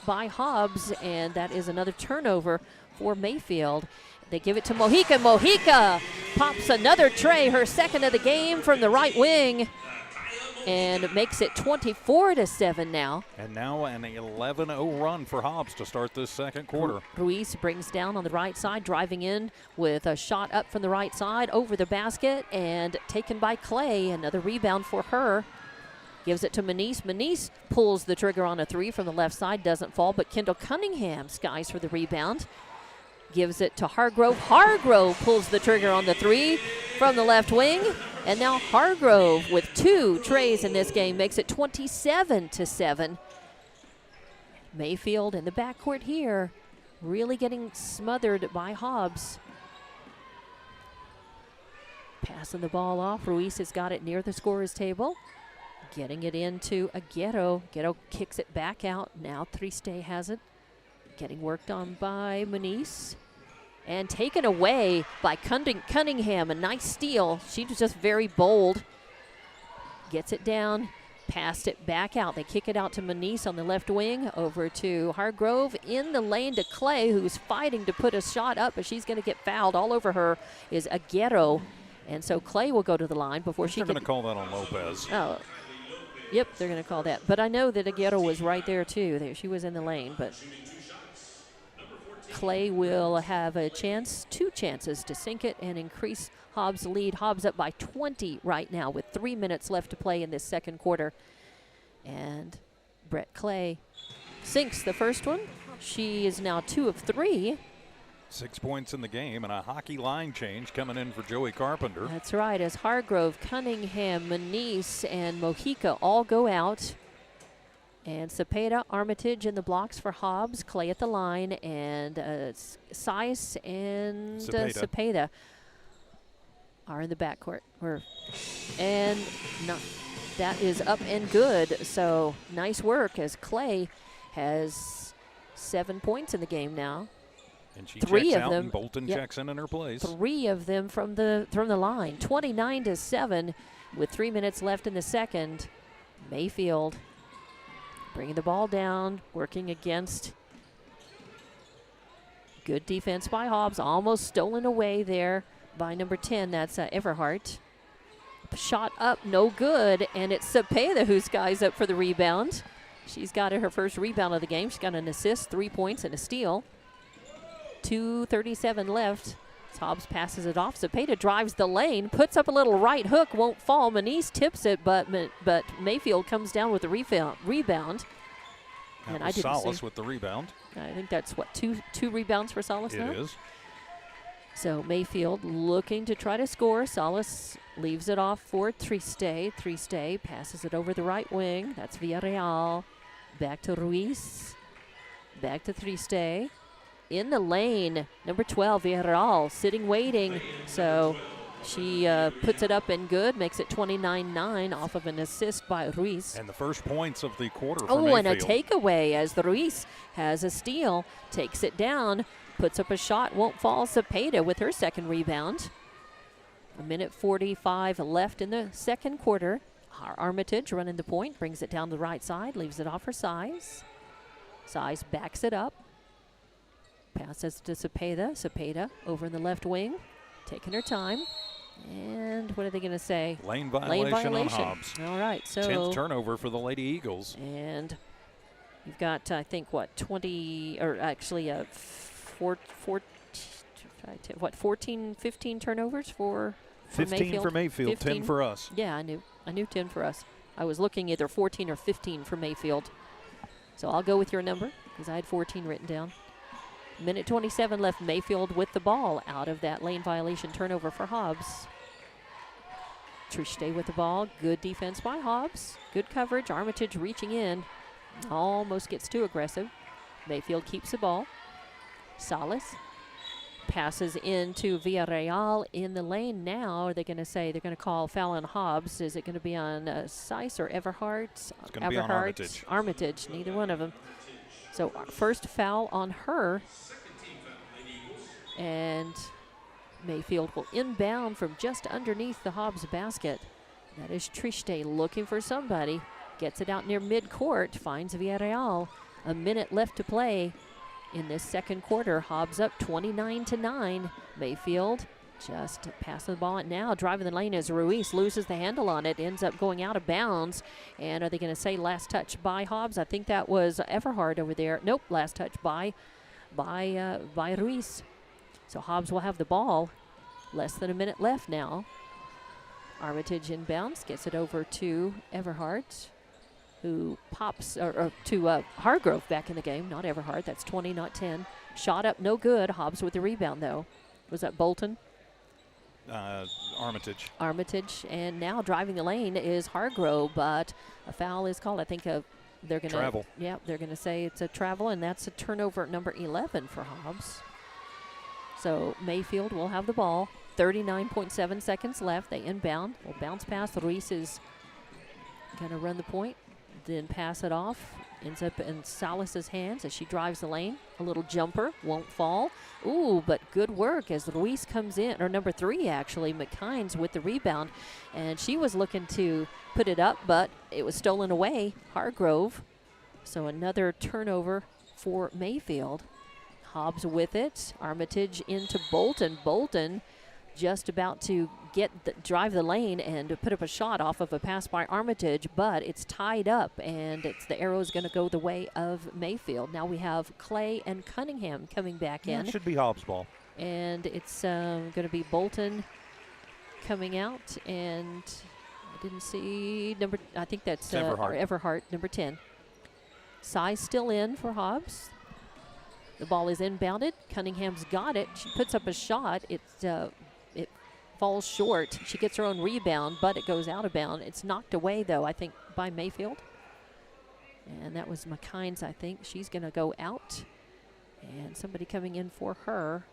by Hobbs, and that is another turnover for Mayfield. They give it to Mojica. Mojica pops another tray, her second of the game from the right wing, and makes it 24-7 now. And now an 11-0 run for Hobbs to start this second quarter. Ruiz brings down on the right side, driving in with a shot up from the right side over the basket, and taken by Clay. Another rebound for her. Gives it to Manice. Manice pulls the trigger on a three from the left side, doesn't fall, but Kendall Cunningham skies for the rebound. Gives it to Hargrove. Hargrove pulls the trigger on the three from the left wing. And now Hargrove with 2 trays in this game makes it 27-7. Mayfield in the backcourt here, really getting smothered by Hobbs. Passing the ball off. Ruiz has got it near the scorer's table. Getting it into Aguero. Aguero kicks it back out. Now Triste has it. Getting worked on by Manice. And taken away by Cunningham. A nice steal. She was just very bold. Gets it down. Passed it back out. They kick it out to Manice on the left wing. Over to Hargrove. In the lane to Clay, who's fighting to put a shot up, but she's going to get fouled. All over her is Aguero. And so Clay will go to the line before she They're going to call that on Lopez. Oh. Yep, they're going to call that. But I know that Aguero was right there, too. She was in the lane, but Clay will have a chance, 2 chances to sink it and increase Hobbs' lead. Hobbs up by 20 right now with 3 minutes left to play in this second quarter. And Brett Clay sinks the first one. She is now 2 of 3. 6 points in the game and a hockey line change coming in for Joey Carpenter. That's right, as Hargrove, Cunningham, Manise, and Mojica all go out. And Cepeda, Armitage in the blocks for Hobbs, Clay at the line, and Seiss and Cepeda are in the backcourt. And no, that is up and good. So nice work as Clay has 7 points in the game now. And she 3 checks of out them, and Bolton checks in her place. 3 of them from the line. 29-7 with 3 minutes left in the second. Mayfield bringing the ball down, working against good defense by Hobbs. Almost stolen away there by number 10. That's Everhart. Shot up, no good, and it's Cepeda who skies up for the rebound. She's got her first rebound of the game. She's got an assist, 3 points, and a steal. 2:37 left. Hobbs passes it off. Cepeda drives the lane, puts up a little right hook, won't fall. Manise tips it, but Mayfield comes down with the rebound. And I didn't Salas with the rebound. I think that's what, two rebounds for Salas now? It is. So Mayfield looking to try to score. Salas leaves it off for Triste. Triste passes it over the right wing. That's Villarreal. Back to Ruiz. Back to Triste. In the lane, number 12, Villarreal, sitting waiting. So she puts it up and good, makes it 29-9 off of an assist by Ruiz. And the first points of the quarter for Mayfield. And a takeaway as the Ruiz has a steal, takes it down, puts up a shot, won't fall. Cepeda with her second rebound. 1:45 left in the second quarter. Armitage running the point, brings it down the right side, leaves it off for Seiss. Seiss backs it up. Passes to Cepeda. Cepeda over in the left wing, taking her time. And what are they going to say? Lane violation on Hobbs. All right, so 10th turnover for the Lady Eagles. And you've got, I think, what, 14, 15 turnovers for 15 Mayfield? for Mayfield, 15. 10 for us. Yeah, I knew 10 for us. I was looking either 14 or 15 for Mayfield. So I'll go with your number because I had 14 written down. 1:27 left. Mayfield with the ball out of that lane violation turnover for Hobbs. Triste with the ball. Good defense by Hobbs. Good coverage. Armitage reaching in. Almost gets too aggressive. Mayfield keeps the ball. Salas passes into Villarreal in the lane now. Are they going to say they're going to call foul on Hobbs? Is it going to be on Seiss or Everhart? It's going to be on Armitage. Armitage, neither one of them. So first foul on her. And Mayfield will inbound from just underneath the Hobbs basket. That is Triste looking for somebody. Gets it out near midcourt, finds Villarreal. A minute left to play in this second quarter. Hobbs up 29-9. Mayfield just passing the ball now. Driving the lane as Ruiz loses the handle on it. Ends up going out of bounds. And are they going to say last touch by Hobbs? I think that was Everhart over there. Nope, last touch by Ruiz. So Hobbs will have the ball. Less than a minute left now. Armitage inbounds, gets it over to Everhart, who pops to Hargrove back in the game. Not Everhart. That's 20, not 10. Shot up, no good. Hobbs with the rebound though. Was that Bolton? Armitage. Armitage, and now driving the lane is Hargrove, but a foul is called. I think they're going to travel. Yeah, they're going to say it's a travel, and that's a turnover at number 11 for Hobbs. So Mayfield will have the ball. 39.7 seconds left. They inbound. Will bounce pass. Ruiz is going to run the point, then pass it off. Ends up in Salas's hands as she drives the lane. A little jumper, won't fall. Ooh, but good work as Ruiz comes in, or number 3 actually, McKines with the rebound. And she was looking to put it up, but it was stolen away. Hargrove. So another turnover for Mayfield. Hobbs with it. Armitage into Bolton. Bolton just about to drive the lane and put up a shot off of a pass by Armitage, but it's tied up, and the arrow is going to go the way of Mayfield. Now we have Clay and Cunningham coming back in. It should be Hobbs ball. And it's going to be Bolton coming out, and I didn't see I think that's Everhart, number 10. Size still in for Hobbs. The ball is inbounded. Cunningham's got it. She puts up a shot. It falls short. She gets her own rebound, but it goes out of bounds. It's knocked away, though, I think, by Mayfield. And that was McKines, I think. She's going to go out. And somebody coming in for her.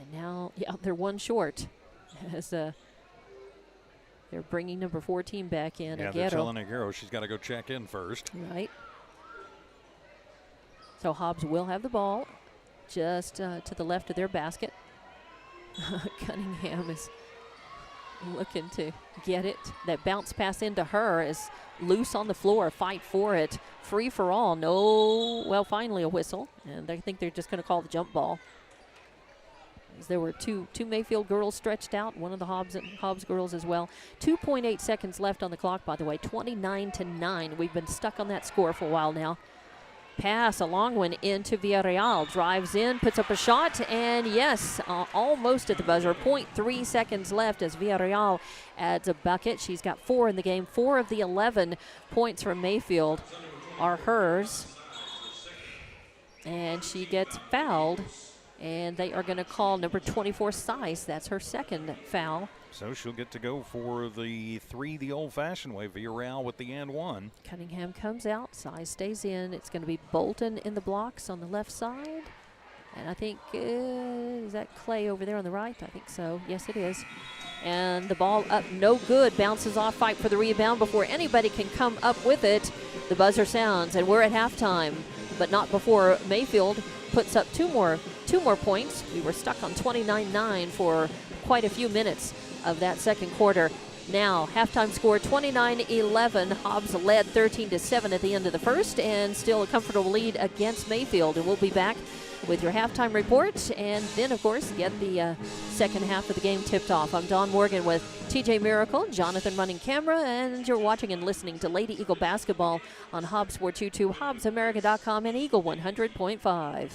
And now, they're one short. As they're bringing number 14 back in. Yeah, they're telling Aguero she's got to go check in first. Right. So Hobbs will have the ball just to the left of their basket. Cunningham is looking to get it. That bounce pass into her is loose on the floor. Fight for it. Free for all. No, well, finally a whistle. And I think they're just going to call the jump ball. As there were two Mayfield girls stretched out, one of the Hobbs girls as well. 2.8 seconds left on the clock, by the way, 29-9. We've been stuck on that score for a while now. Pass, a long one into Villarreal. Drives in, puts up a shot, and yes, almost at the buzzer. 0.3 seconds left as Villarreal adds a bucket. She's got 4 in the game. 4 of the 11 points from Mayfield are hers. And she gets fouled, and they are going to call number 24, Size. That's her second foul. So she'll get to go for the 3 the old-fashioned way. Villarreal with the and 1. Cunningham comes out. Size stays in. It's going to be Bolton in the blocks on the left side. And I think, is that Clay over there on the right? I think so. Yes, it is. And the ball up, no good. Bounces off, fight for the rebound before anybody can come up with it. The buzzer sounds, and we're at halftime. But not before Mayfield puts up two more points. We were stuck on 29-9 for quite a few minutes of that second quarter. Now, halftime score 29-11. Hobbs led 13-7 at the end of the first, and still a comfortable lead against Mayfield. And we'll be back with your halftime report, and then, of course, get the second half of the game tipped off. I'm Dawn Morgan with TJ Miracle, Jonathan running camera, and you're watching and listening to Lady Eagle basketball on Hobbs Sports YouTube, HobbsAmerica.com, and Eagle 100.5.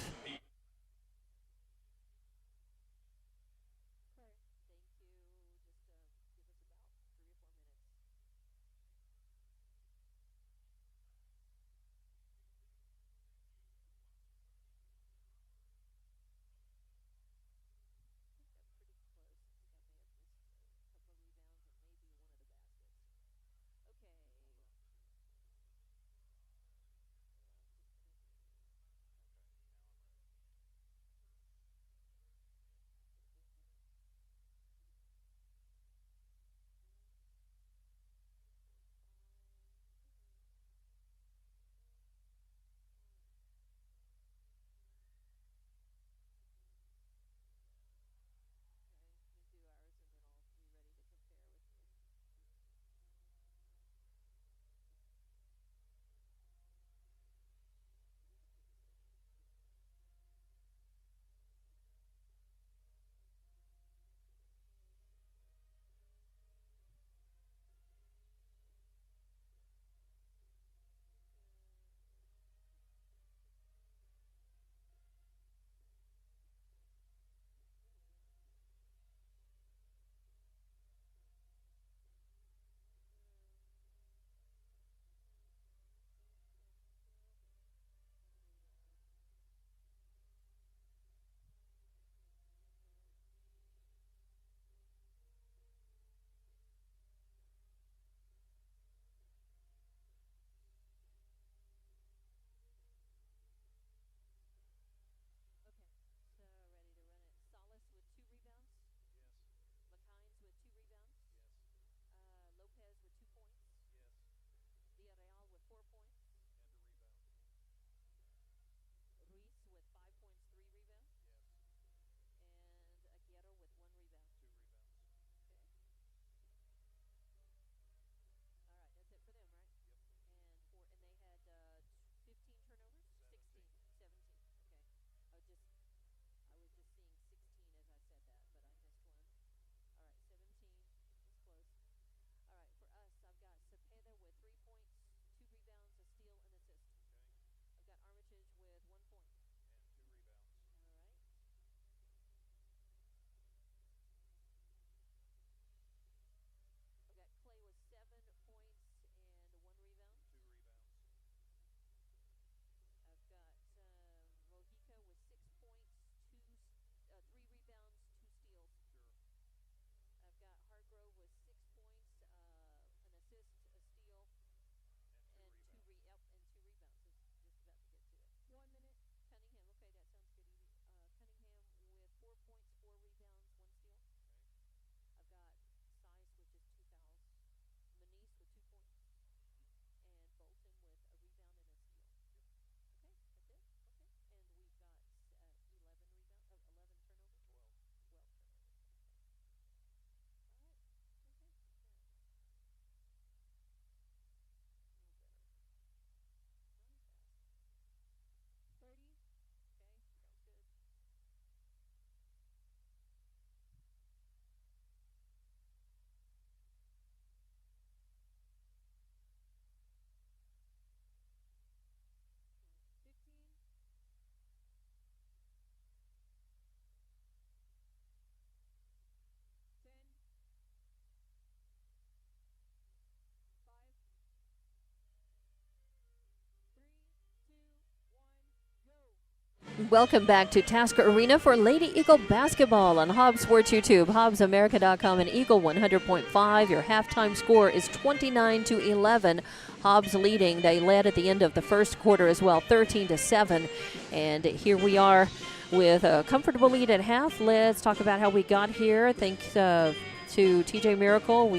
Welcome back to Tasker Arena for Lady Eagle basketball on Hobbs Sports YouTube, HobbsAmerica.com, and Eagle 100.5. Your halftime score is 29-11. Hobbs leading. They led at the end of the first quarter as well, 13-7. And here we are with a comfortable lead at half. Let's talk about how we got here. Thanks to TJ Miracle.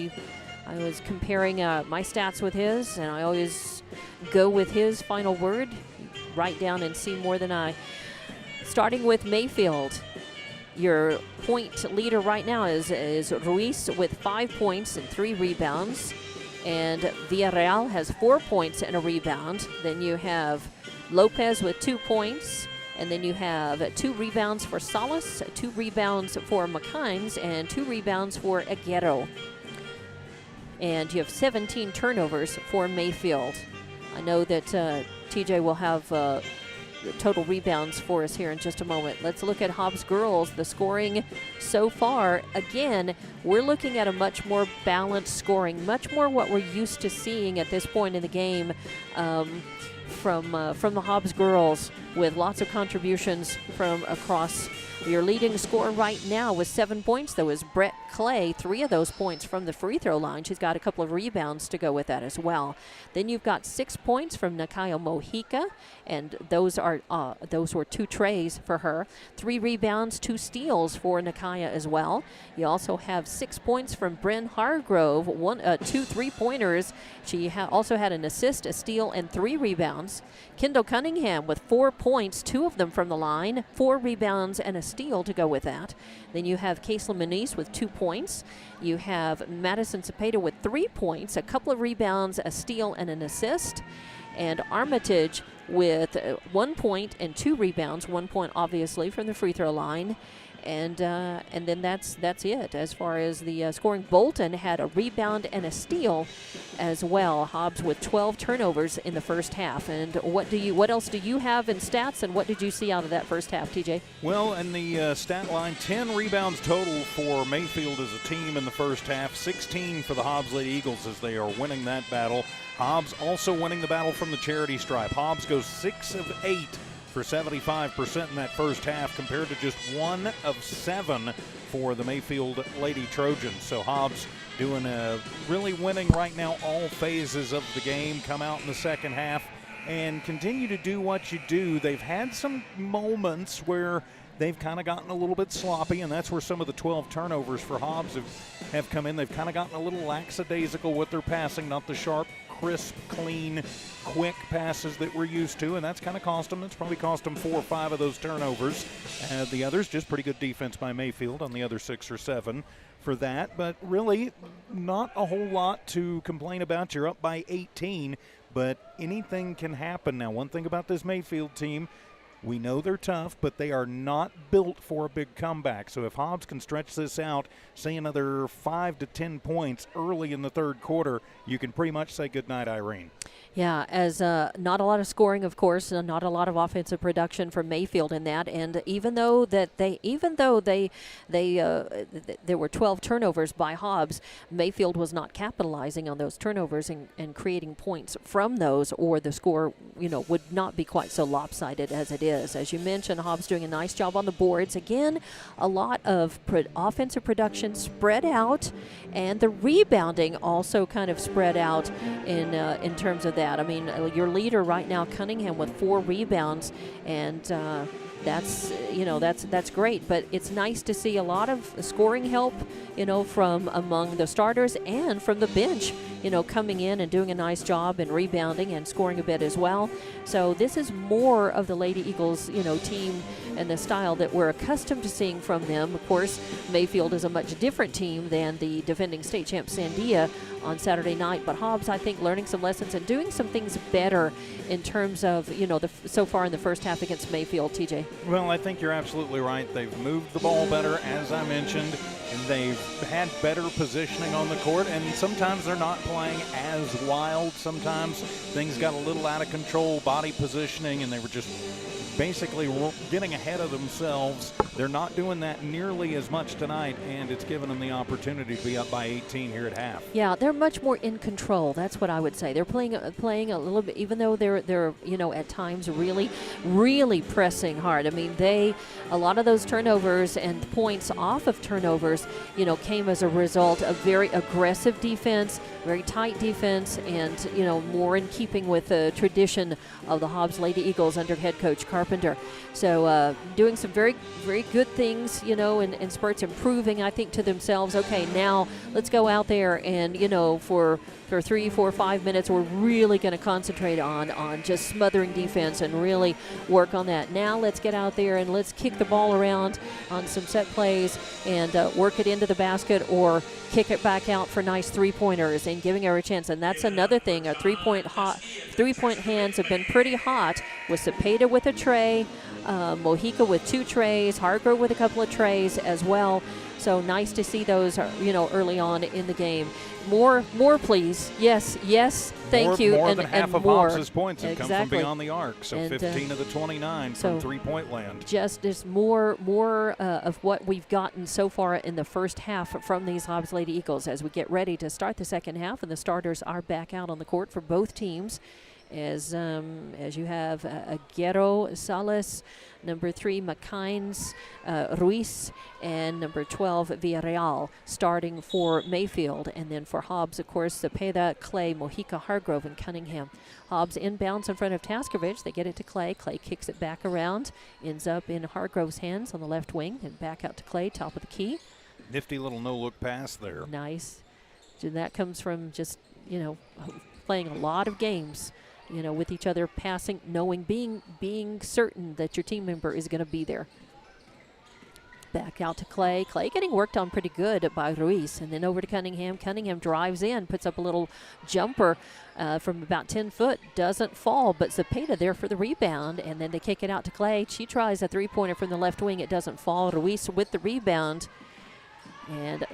I was comparing my stats with his, and I always go with his final word. Write down and see more than I. Starting with Mayfield, your point leader right now is Ruiz with 5 points and 3 rebounds. And Villarreal has 4 points and a rebound. Then you have Lopez with 2 points. And then you have 2 rebounds for Salas, 2 rebounds for McKimes, and 2 rebounds for Aguero. And you have 17 turnovers for Mayfield. I know that TJ will have total rebounds for us here in just a moment. Let's look at Hobbs girls. The scoring so far, again, we're looking at a much more balanced scoring, much more what we're used to seeing at this point in the game from the Hobbs girls, with lots of contributions from across. Your leading scorer right now with 7 points, though, is Brett Clay. 3 of those points from the free throw line. She's got a couple of rebounds to go with that as well. Then you've got 6 points from Nakaya Mojica, and those were 2 trays for her. 3 rebounds, 2 steals for Nakaya as well. You also have 6 points from Bryn Hargrove, 2 3-pointers. She also had an assist, a steal, and 3 rebounds. Kendall Cunningham with 4 points, 2 of them from the line, 4 rebounds, and a steal to go with that. Then you have Kaysla Muniz with 2 points. You have Madison Cepeda with 3 points, a couple of rebounds, a steal, and an assist. And Armitage with 1 point and 2 rebounds, 1 point obviously from the free throw line. And then that's it as far as the scoring. Bolton had a rebound and a steal as well. Hobbs with 12 turnovers in the first half. And what else do you have in stats, and what did you see out of that first half, TJ? Well, in the stat line, 10 rebounds total for Mayfield as a team in the first half, 16 for the Hobbs Lady Eagles as they are winning that battle. Hobbs also winning the battle from the charity stripe. Hobbs goes 6 of 8 for 75% in that first half, compared to just 1 of 7 for the Mayfield Lady Trojans. So Hobbs doing really winning right now all phases of the game. Come out in the second half and continue to do what you do. They've had some moments where they've kind of gotten a little bit sloppy, and that's where some of the 12 turnovers for Hobbs have come in. They've kind of gotten a little lackadaisical with their passing, not the sharp, crisp, clean, quick passes that we're used to, and that's kind of cost them. It's probably cost them 4 or 5 of those turnovers. The others, just pretty good defense by Mayfield on the other 6 or 7 for that. But really, not a whole lot to complain about. You're up by 18, but anything can happen. Now, one thing about this Mayfield team, we know they're tough, but they are not built for a big comeback. So if Hobbs can stretch this out, say another 5 to 10 points early in the third quarter, you can pretty much say goodnight, Irene. Yeah, as not a lot of scoring, of course, and not a lot of offensive production from Mayfield in that. And even though there were 12 turnovers by Hobbs, Mayfield was not capitalizing on those turnovers and creating points from those, or the score, would not be quite so lopsided as it is. As you mentioned, Hobbs doing a nice job on the boards. Again, a lot of offensive production spread out, and the rebounding also kind of spread out in terms of that. I mean, your leader right now, Cunningham, with 4 rebounds, and that's great. But it's nice to see a lot of scoring help, from among the starters and from the bench, coming in and doing a nice job and rebounding and scoring a bit as well. So this is more of the Lady Eagles, team and the style that we're accustomed to seeing from them. Of course, Mayfield is a much different team than the defending state champ Sandia on Saturday night. But Hobbs, I think, learning some lessons and doing some things better in terms of, so far in the first half against Mayfield, TJ. Well, I think you're absolutely right. They've moved the ball better, as I mentioned, and they've had better positioning on the court, and sometimes they're not playing as wild. Sometimes things got a little out of control, body positioning, and they were just basically getting ahead of themselves. They're not doing that nearly as much tonight, and it's given them the opportunity to be up by 18 here at half. Yeah, they're much more in control. That's what I would say. They're playing a little bit, even though they're at times really pressing hard. I mean, a lot of those turnovers and points off of turnovers, came as a result of very aggressive defense, very tight defense, and more in keeping with the tradition of the Hobbs Lady Eagles under head coach Carpenter. So doing some very, very good things, in spurts, improving, I think, to themselves. Okay, now let's go out there and, for 3, 4, 5 minutes, we're really going to concentrate on just smothering defense and really work on that. Now let's get out there and let's kick the ball around on some set plays and work it into the basket or kick it back out for nice three-pointers and giving her a chance. And that's another thing. Our three-point hands have been pretty hot, with Cepeda with a tray, Mojica with 2 trays, Hargrove with a couple of trays as well. So nice to see those, early on in the game. More, please. Yes, thank you. More than half of more. Hobbs' points have come from beyond the arc. So 15 of the 29 from three-point land. Just there's more of what we've gotten so far in the first half from these Hobbs Lady Eagles as we get ready to start the second half, and the starters are back out on the court for both teams. As you have Aguero Salas, number 3 McKines Ruiz, and number 12 Villarreal starting for Mayfield. And then for Hobbs, of course, Cepeda, Clay, Mojica, Hargrove, and Cunningham. Hobbs inbounds in front of Taskovich. They get it to Clay. Clay kicks it back around, ends up in Hargrove's hands on the left wing, and back out to Clay, top of the key. Nifty little no-look pass there. Nice. And that comes from just, playing a lot of games, with each other, passing, knowing, being certain that your team member is going to be there. Back out to Clay. Clay getting worked on pretty good by Ruiz. And then over to Cunningham. Cunningham drives in, puts up a little jumper from about 10 foot. Doesn't fall, but Cepeda there for the rebound. And then they kick it out to Clay. She tries a three-pointer from the left wing. It doesn't fall. Ruiz with the rebound. And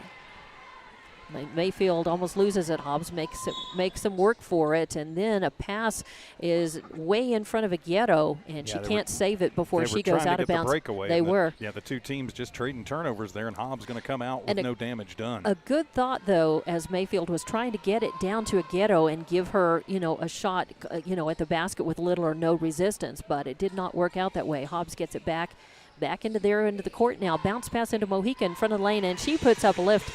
Mayfield almost loses it. Hobbs makes them work for it, and then a pass is way in front of Aguero, and she can't save it before she goes out of bounds. They were. Yeah, the two teams just trading turnovers there, and Hobbs going to come out with no damage done. A good thought, though, as Mayfield was trying to get it down to Aguero and give her, a shot, at the basket with little or no resistance, but it did not work out that way. Hobbs gets it back into the court now. Bounce pass into Mojica in front of the lane, and she puts up a lift.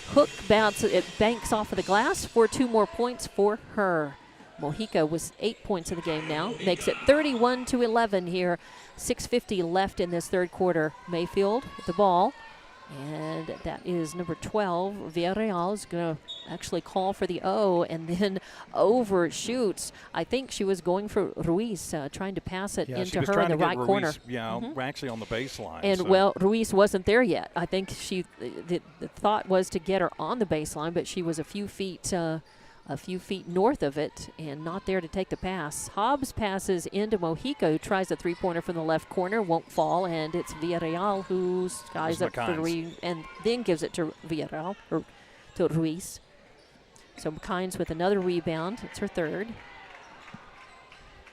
Hook bounce, it banks off of the glass for 2 more points for her. Mojica was 8 points in the game now. Makes it 31-11 here. 6:50 left in this third quarter. Mayfield with the ball. And that is number 12. Villarreal is going to actually call for the O and then overshoots. I think she was going for Ruiz, trying to pass it into her in the right corner. Yeah, actually on the baseline. And, Ruiz wasn't there yet. I think the thought was to get her on the baseline, but she was a few feet north of it and not there to take the pass. Hobbs passes into Mojica, who tries a three-pointer from the left corner, won't fall, and it's Villarreal who skies up for Ruiz and then gives it to Villarreal, or to Ruiz. So McKines with another rebound. It's her third.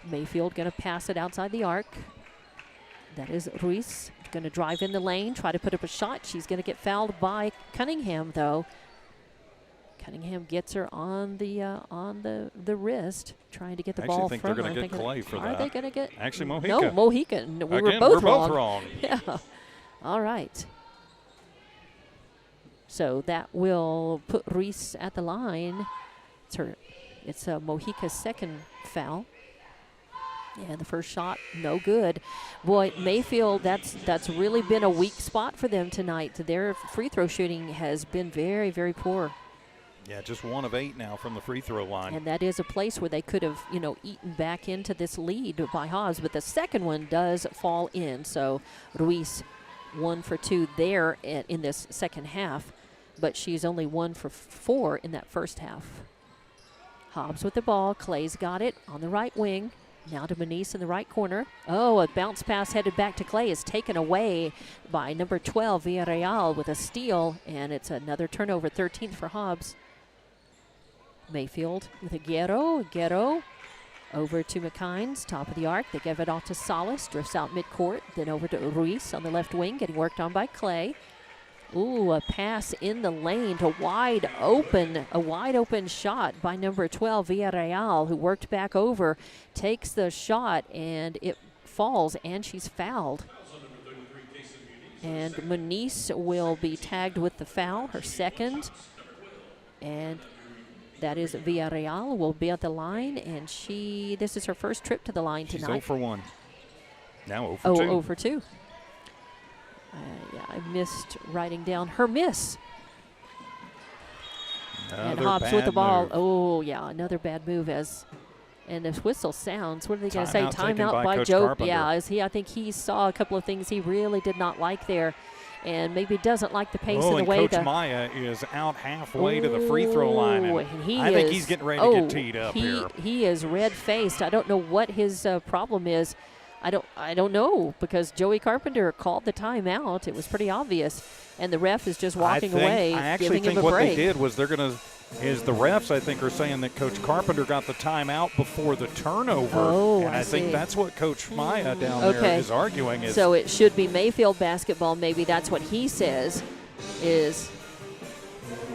Mayfield going to pass it outside the arc. That is Ruiz going to drive in the lane, try to put up a shot. She's going to get fouled by Cunningham, though. Cunningham gets her on the wrist, trying to get the ball from her. I actually think they're going to get Clay for that. Are they going to get? Actually, Mojica. No, Mojica. We were both wrong. Yeah. All right. So that will put Ruiz at the line. It's Mojica's second foul. Yeah, the first shot, no good. Boy, Mayfield, that's really been a weak spot for them tonight. Their free throw shooting has been very, very poor. Yeah, just 1 of 8 now from the free throw line. And that is a place where they could have, eaten back into this lead by Hobbs. But the second one does fall in. So Ruiz 1 for 2 there in this second half. But she's only 1 for 4 in that first half. Hobbs with the ball. Clay's got it on the right wing. Now to Manise in the right corner. Oh, a bounce pass headed back to Clay is taken away by number 12, Villarreal, with a steal. And it's another turnover, 13th for Hobbs. Mayfield with Aguero. Over to McKines, top of the arc. They give it off to Salas, drifts out midcourt. Then over to Ruiz on the left wing, getting worked on by Clay. Ooh, a pass in the lane to a wide open shot by number 12, Villarreal, who worked back over, takes the shot, and it falls, and she's fouled. And Muniz will be tagged with the foul, her second. And that is Villarreal will be at the line, and this is her first trip to the line tonight. She's 0 for 1. Now 0 for 2. 0 for 2. Yeah, I missed writing down her miss. And Hobbs with the ball. Move. Oh, yeah, another bad move and the whistle sounds. What are they going to say? Timeout by Coach Joe. Carpenter. Yeah, I think he saw a couple of things he really did not like there. And maybe doesn't like the pace and the way Coach Maya is out halfway to the free throw line. And I think he's getting ready to get teed up here. He is red-faced. I don't know what his problem is. I don't know, because Joey Carpenter called the timeout. It was pretty obvious, and the ref is just walking away, giving him a break. What they did was the refs, I think, are saying that Coach Carpenter got the timeout before the turnover. Oh, and I think that's what Coach Maya down there is arguing. So it should be Mayfield basketball. Maybe that's what he says is.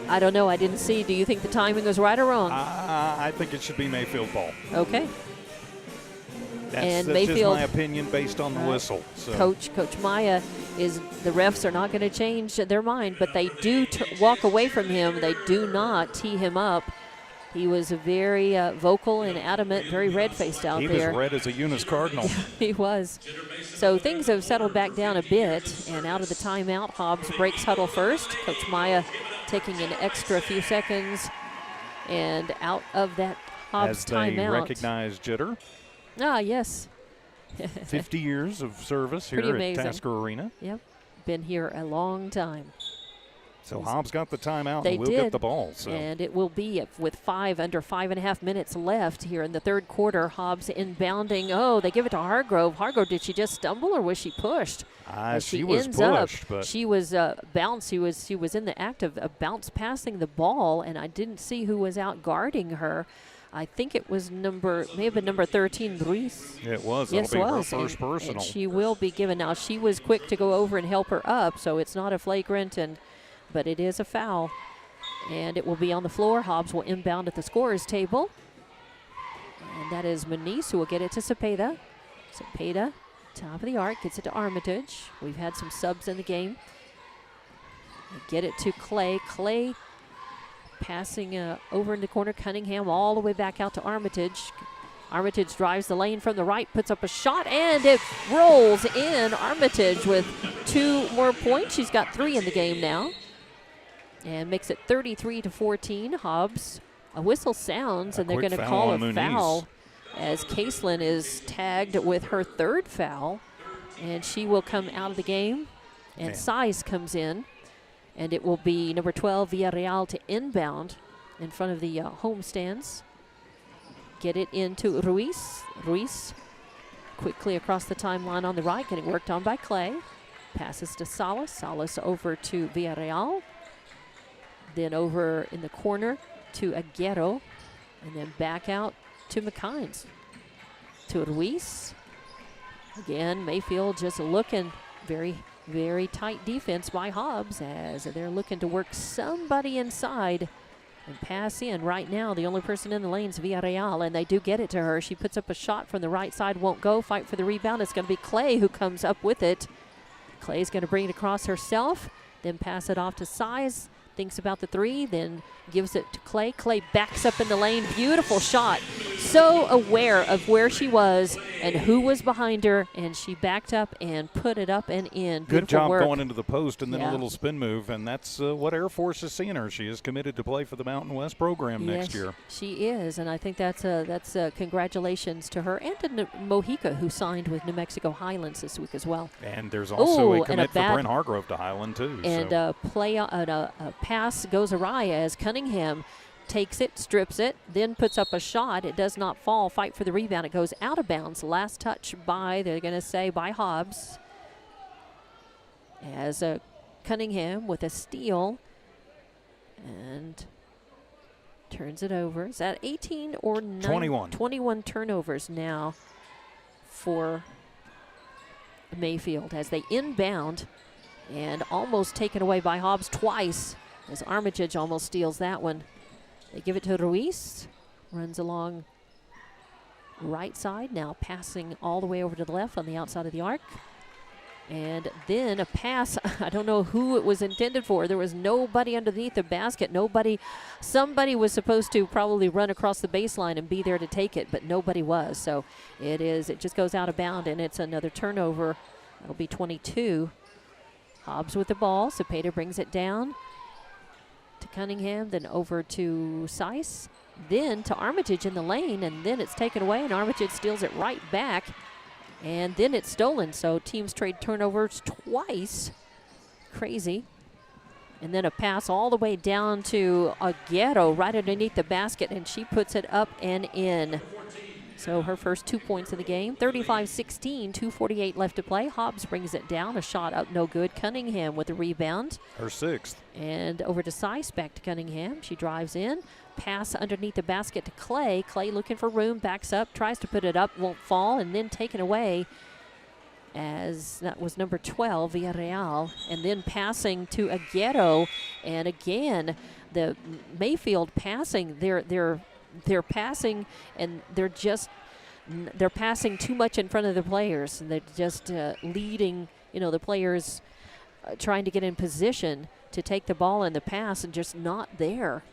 I don't know. I didn't see. Do you think the timing was right or wrong? I think it should be Mayfield ball. Okay. That's Mayfield, just my opinion based on the whistle. So. Coach Maya the refs are not going to change their mind, but they do walk away from him. They do not tee him up. He was very vocal and adamant, very red-faced out there. He was red as a Eunice Cardinal. He was. So things have settled back down a bit, and out of the timeout, Hobbs breaks huddle first. Coach Maya taking an extra few seconds, and out of that Hobbs timeout. As they recognize Jitter. Ah, yes. 50 years of service here at Tasker Arena. Yep, been here a long time. So Hobbs got the timeout and we'll get the ball. So. And it will be with under 5.5 minutes left here in the third quarter. Hobbs inbounding. Oh, they give it to Hargrove. Hargrove, did she just stumble or was she pushed? She was pushed, but she was bounced. She was in the act of bounce passing the ball, and I didn't see who was out guarding her. I think it was may have been number 13, Ruiz. It was. Yes, That'll it be was. Her first personal. And she will be given. Now, she was quick to go over and help her up, so it's not a flagrant, but it is a foul. And it will be on the floor. Hobbs will inbound at the scorer's table. And that is Muniz who will get it to Cepeda. Cepeda, top of the arc, gets it to Armitage. We've had some subs in the game. Get it to Clay. Clay passing over in the corner. Cunningham all the way back out to Armitage. Armitage drives the lane from the right, puts up a shot, and it rolls in. Armitage with 2 more points. She's got 3 in the game now. And makes it 33-14. Hobbs, a whistle sounds, and they're going to call a foul as Caselin is tagged with her 3rd foul. And she will come out of the game. And Size comes in. And it will be number 12, Villarreal, to inbound in front of the home stands. Get it into Ruiz. Ruiz quickly across the timeline on the right, getting worked on by Clay. Passes to Salas. Salas over to Villarreal. Then over in the corner to Aguero. And then back out to McKines. To Ruiz. Again, Mayfield just looking very, very tight defense by Hobbs as they're looking to work somebody inside and pass in. Right now, the only person in the lane is Villarreal, and they do get it to her. She puts up a shot from the right side, won't go. Fight for the rebound. It's going to be Clay who comes up with it. Clay's going to bring it across herself, then pass it off to Size. Thinks about the 3, then gives it to Clay. Clay backs up in the lane. Beautiful shot. So aware of where she was and who was behind her, and she backed up and put it up and in. Good job work. Going into the post and then a little spin move, and that's what Air Force is seeing her. She is committed to play for the Mountain West program next year. She is, and I think that's congratulations to her and to Mojica, who signed with New Mexico Highlands this week as well. And there's also a commit for Brent Hargrove to Highland too. And a pass goes awry as Cunningham takes it, strips it, then puts up a shot. It does not fall. Fight for the rebound. It goes out of bounds. Last touch they're going to say by Hobbs. As Cunningham with a steal. And Turns it over. Is that 18 or 21? 21 turnovers now for Mayfield as they inbound and almost taken away by Hobbs twice as Armitage almost steals that one. They give it to Ruiz. Runs along right side, now passing all the way over to the left on the outside of the arc. And then a pass, I don't know who it was intended for. There was nobody underneath the basket. Somebody was supposed to probably run across the baseline and be there to take it, but nobody was. So it just goes out of bounds, and it's another turnover. That'll be 22. Hobbs with the ball. Cepeda brings it down to Cunningham, then over to Seiss, then to Armitage in the lane, and then it's taken away, and Armitage steals it right back. And then it's stolen, so teams trade turnovers twice. Crazy. And then a pass all the way down to Aguero right underneath the basket, and she puts it up and in. So her first 2 points of the game. 35-16, 2:48 left to play. Hobbs brings it down. A shot up, no good. Cunningham with the rebound. Her 6th. And over to Seiss, back to Cunningham. She drives in. Pass underneath the basket to Clay. Clay looking for room, backs up, tries to put it up, won't fall, and then taken away as that was number 12, Villarreal. And then passing to Aguero. And again, the Mayfield passing, they're passing, and they're passing too much in front of the players. They're just leading, the players trying to get in position to take the ball in the pass and just not there.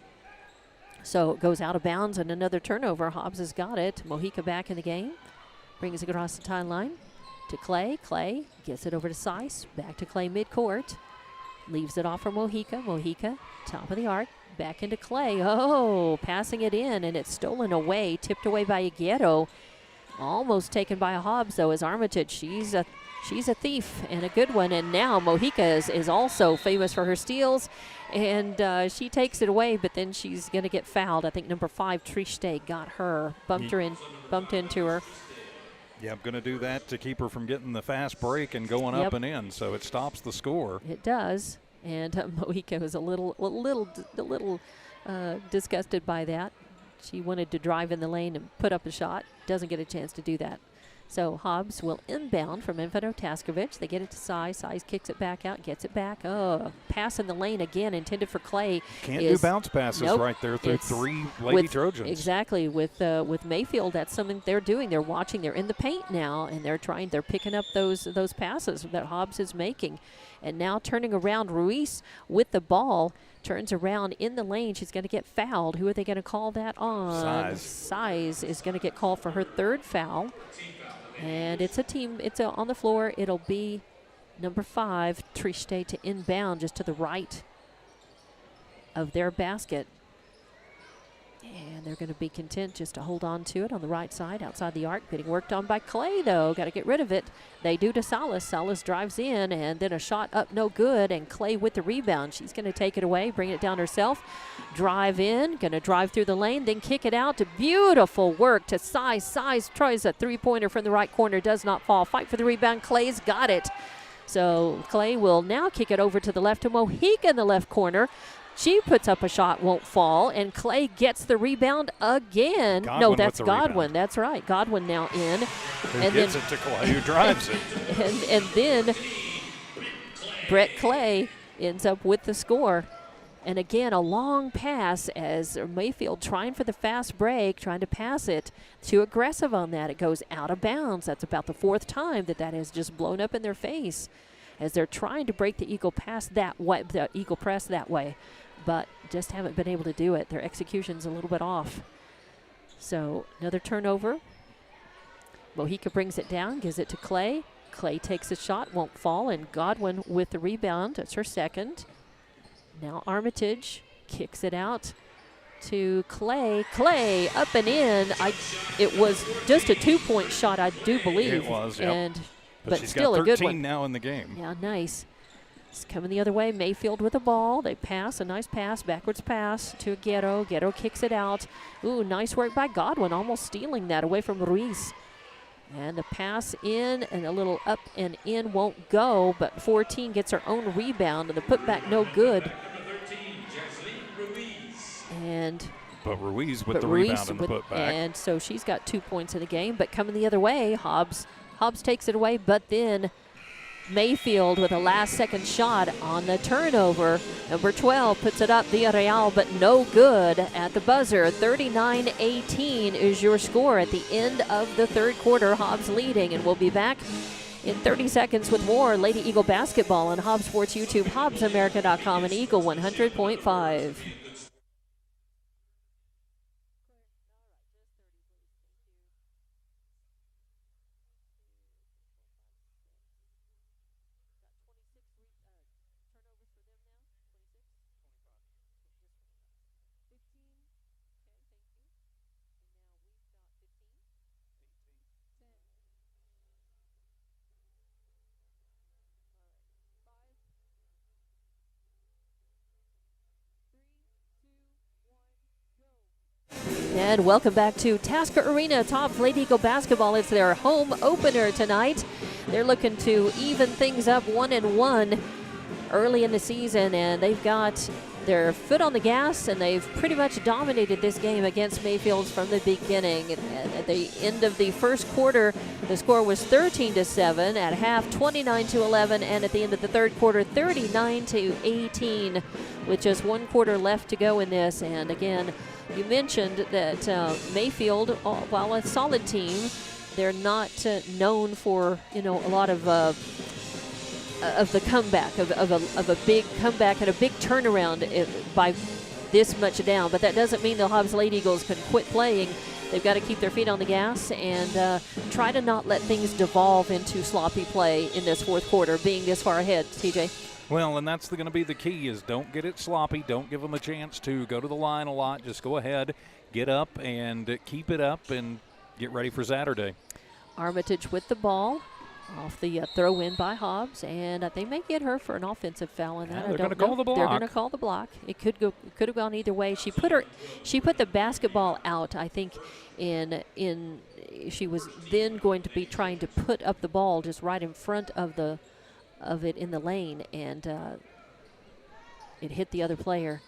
So it goes out of bounds and another turnover. Hobbs has got it. Mojica back in the game. Brings it across the timeline to Clay. Clay gets it over to Seiss. Back to Clay midcourt. Leaves it off for Mojica. Mojica, top of the arc. Back into Clay. Oh, passing it in, and it's stolen away. Tipped away by Aguero. Almost taken by a Hobbs, though, as Armitage. She's a thief and a good one. And now Mojica is also famous for her steals. And she takes it away, but then she's going to get fouled. I think number 5, Triste, got her. Bumped into her. Yeah, I'm going to do that to keep her from getting the fast break and going up and in. So it stops the score. It does. And Mojica was a little disgusted by that. She wanted to drive in the lane and put up a shot. Doesn't get a chance to do that. So Hobbs will inbound from Infano Taskovich. They get it to Seiss. Seiss kicks it back out, gets it back. Oh, pass in the lane again, intended for Clay. Can't do bounce passes right there through 3 Lady Trojans. Exactly. With Mayfield, that's something they're doing. They're watching. They're in the paint now, and they're picking up those passes that Hobbs is making. And now turning around, Ruiz with the ball. Turns around in the lane. She's going to get fouled. Who are they going to call that on? Seiss is going to get called for her 3rd foul. And it's on the floor. It'll be number 5, Triste, to inbound just to the right of their basket. And they're going to be content just to hold on to it on the right side, outside the arc. Getting worked on by Clay, though. Got to get rid of it. They do to Salas. Salas drives in, and then a shot up, no good. And Clay with the rebound. She's going to take it away, bring it down herself. Drive in, going to drive through the lane, then kick it out. To beautiful work to Seiss. Seiss tries a 3-pointer from the right corner, does not fall. Fight for the rebound. Clay's got it. So Clay will now kick it over to the left to Mojica in the left corner. She puts up a shot, won't fall, and Clay gets the rebound again. No, that's Godwin. Rebound. That's right. Godwin now in. Who gets it to Clay, who drives it. And then Brett Clay ends up with the score. And again, a long pass as Mayfield trying for the fast break, trying to pass it. Too aggressive on that. It goes out of bounds. That's about the 4th time that has just blown up in their face as they're trying to break the Eagle press that way, but just haven't been able to do it. Their execution's a little bit off. So another turnover. Mojica brings it down, gives it to Clay. Clay takes a shot, won't fall, and Godwin with the rebound. That's her 2nd. Now Armitage kicks it out to Clay. Clay up and in. It was just a 2-point shot, I do believe. It was, yep. But she's still got 13 a good one now in the game. Yeah, nice. It's coming the other way. Mayfield with the ball. They pass, a nice pass, backwards pass to Aguero. Aguero kicks it out. Ooh, nice work by Godwin, almost stealing that away from Ruiz. And the pass in and a little up and in won't go, but 14 gets her own rebound, and the putback no good. And But Ruiz with the rebound and the putback. And so she's got 2 points in the game. But coming the other way, Hobbs takes it away. But then Mayfield with a last-second shot on the turnover. Number 12 puts it up via Real, but no good at the buzzer. 39-18 is your score at the end of the third quarter. Hobbs leading, and we'll be back in 30 seconds with more Lady Eagle basketball on Hobbs Sports YouTube, HobbsAmerica.com, and Eagle 100.5. And welcome back to Tasker Arena, top Lady Eagle basketball. It's their home opener tonight. They're looking to even things up 1-1 early in the season, and they've got their foot on the gas, and they've pretty much dominated this game against Mayfield from the beginning. And at the end of the first quarter, the score was 13-7. At half, 29-11, and at the end of the third quarter, 39-18, with just 1 quarter left to go in this. And again, you mentioned that Mayfield, while a solid team, they're not known for a lot of the comeback, of a big comeback and a big turnaround by this much down. But that doesn't mean the Hobbs Lady Eagles can quit playing. They've got to keep their feet on the gas and try to not let things devolve into sloppy play in this fourth quarter, being this far ahead. TJ? Well, and that's going to be the key, is don't get it sloppy. Don't give them a chance to go to the line a lot. Just go ahead, get up, and keep it up, and get ready for Saturday. Armitage with the ball off the throw-in by Hobbs, and they may get her for an offensive foul in that. They're going to call the block. They're going to call the block. It could have gone either way. She put the basketball out, I think, she was then going to be trying to put up the ball just right in front of it in the lane, and it hit the other player.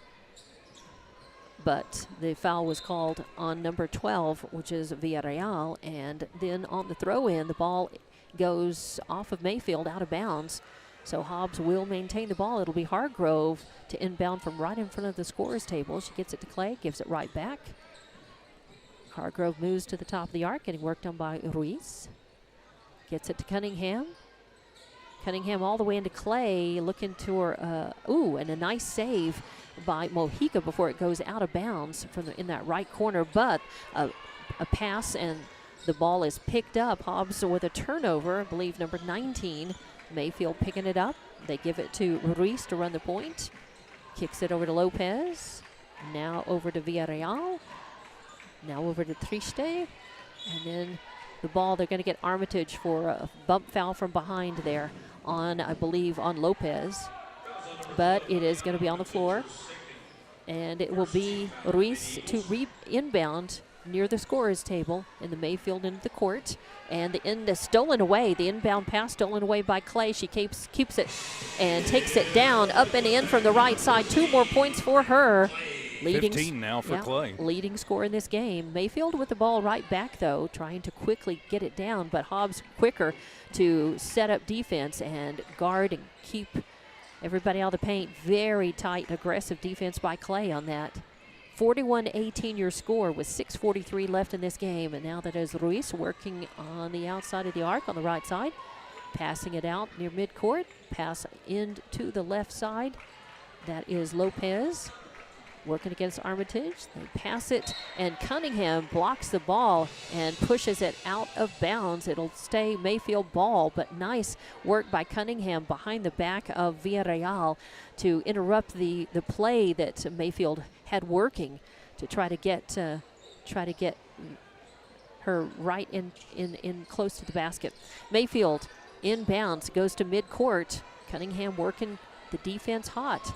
But the foul was called on number 12, which is Villarreal, and then on the throw-in, the ball goes off of Mayfield out of bounds. So Hobbs will maintain the ball. It'll be Hargrove to inbound from right in front of the scorer's table. She gets it to Clay, gives it right back. Hargrove moves to the top of the arc, getting worked on by Ruiz. Gets it to Cunningham. Cunningham all the way into Clay, looking to her, and a nice save by Mojica before it goes out of bounds in that right corner, but a pass, and the ball is picked up. Hobbs with a turnover, I believe number 19, Mayfield picking it up. They give it to Ruiz to run the point. Kicks it over to Lopez, now over to Villarreal, now over to Triste, and then the ball, they're going to get Armitage for a bump foul from behind there on, I believe, on Lopez. But it is going to be on the floor. And it will be Ruiz to inbound near the scorer's table in the Mayfield end of the court. And the end is stolen away. The inbound pass stolen away by Clay. She keeps it and takes it down, up and in from the right side. 2 more points for her. 15 now for Clay. Leading scorer in this game. Mayfield with the ball right back, though, trying to quickly get it down, but Hobbs quicker to set up defense and guard and keep everybody out of the paint. Very tight, aggressive defense by Clay on that. 41-18 your score with 6:43 left in this game, and now that is Ruiz working on the outside of the arc on the right side, passing it out near midcourt, pass into the left side. That is Lopez. Working against Armitage. They pass it, and Cunningham blocks the ball and pushes it out of bounds. It'll stay Mayfield ball, but nice work by Cunningham behind the back of Villarreal to interrupt the play that Mayfield had working to try to get her right in close to the basket. Mayfield inbounds, goes to midcourt. Cunningham working the defense hot.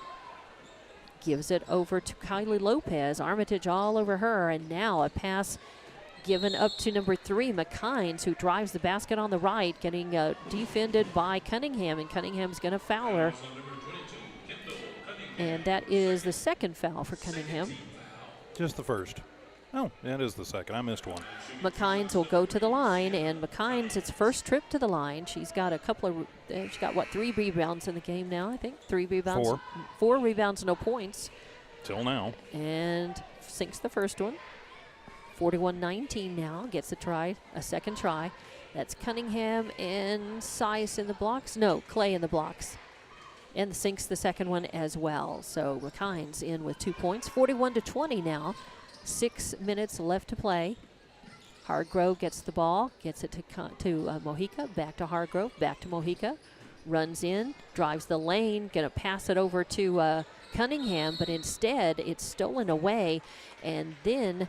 Gives it over to Kylie Lopez. Armitage all over her, and now a pass given up to number 3, McKines, who drives the basket on the right, getting defended by Cunningham, and Cunningham's going to foul her. And that is the second foul for Cunningham. Just the first. Oh, that is the second. I missed one. McKines will go to the line, and McKines, it's first trip to the line. She's got a couple of, she's got, what, 3 rebounds in the game now, I think? 3 rebounds. 4. 4 rebounds, no points. Till now. And sinks the first one. 41-19 now, gets a second try. That's Cunningham and Sice in the blocks. No, Clay in the blocks. And sinks the second one as well. So McKines in with 2 points. 41-20 now. 6 minutes left to play. Hargrove gets the ball, gets it to Mojica, back to Hargrove, back to Mojica. Runs in, drives the lane, going to pass it over to Cunningham, but instead it's stolen away. And then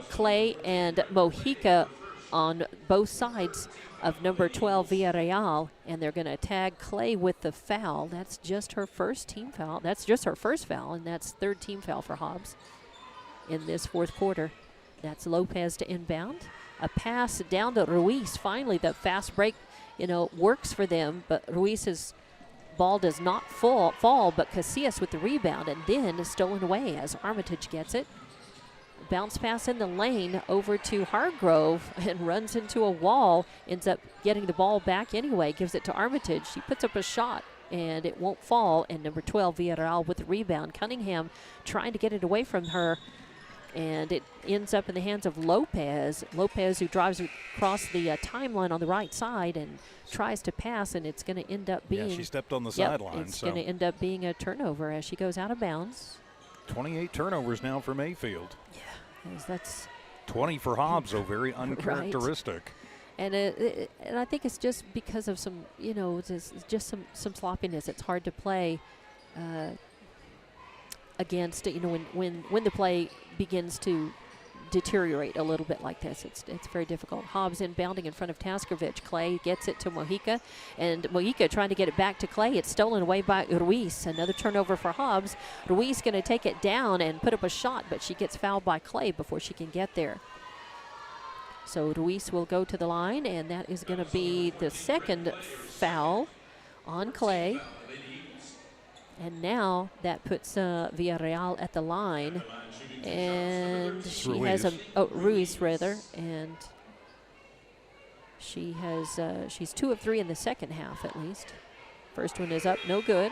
Clay and Mojica on both sides of number 12 Villarreal, and they're going to tag Clay with the foul. That's just her first team foul. That's just her first foul, and that's third team foul for Hobbs in this fourth quarter. That's Lopez to inbound. A pass down to Ruiz. Finally, the fast break, works for them, but Ruiz's ball does not fall, but Casillas with the rebound, and then is stolen away as Armitage gets it. Bounce pass in the lane over to Hargrove and runs into a wall, ends up getting the ball back anyway, gives it to Armitage. She puts up a shot, and it won't fall, and number 12, Villarreal with the rebound. Cunningham trying to get it away from her, and it ends up in the hands of Lopez. Lopez, who drives across the timeline on the right side and tries to pass, and it's going to end up being... Yeah, she stepped on the sideline. It's going to end up being a turnover as she goes out of bounds. 28 turnovers now for Mayfield. Yeah, that's... 20 for Hobbs, so very uncharacteristic. Right. And I think it's just because of some, it's just some sloppiness. It's hard to play against, when the play begins to deteriorate a little bit like this. It's very difficult. Hobbs inbounding in front of Taskovich. Clay gets it to Mojica, and Mojica trying to get it back to Clay. It's stolen away by Ruiz. Another turnover for Hobbs. Ruiz going to take it down and put up a shot, but she gets fouled by Clay before she can get there. So Ruiz will go to the line, and that is going to be the second foul on Clay. And now that puts Villarreal at the line. And she Ruiz. Ruiz rather, and she has she's 2 of 3 in the second half at least. First one is up, no good.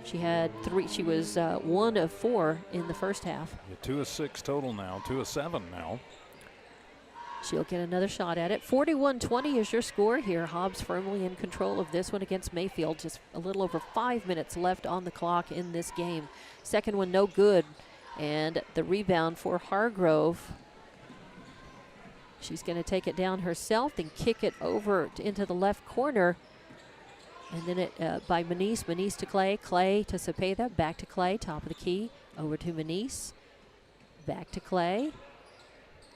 She had 3. She was 1 of 4 in the first half. Yeah, 2 of 6 total now. 2 of 7 now. She'll get another shot at it. 41-20 is your score here. Hobbs firmly in control of this one against Mayfield. Just a little over 5 minutes left on the clock in this game. Second one no good. And the rebound for Hargrove. She's going to take it down herself and kick it over into the left corner. And then it by Manise. Manise to Clay. Clay to Cepeda. Back to Clay. Top of the key. Over to Manise. Back to Clay.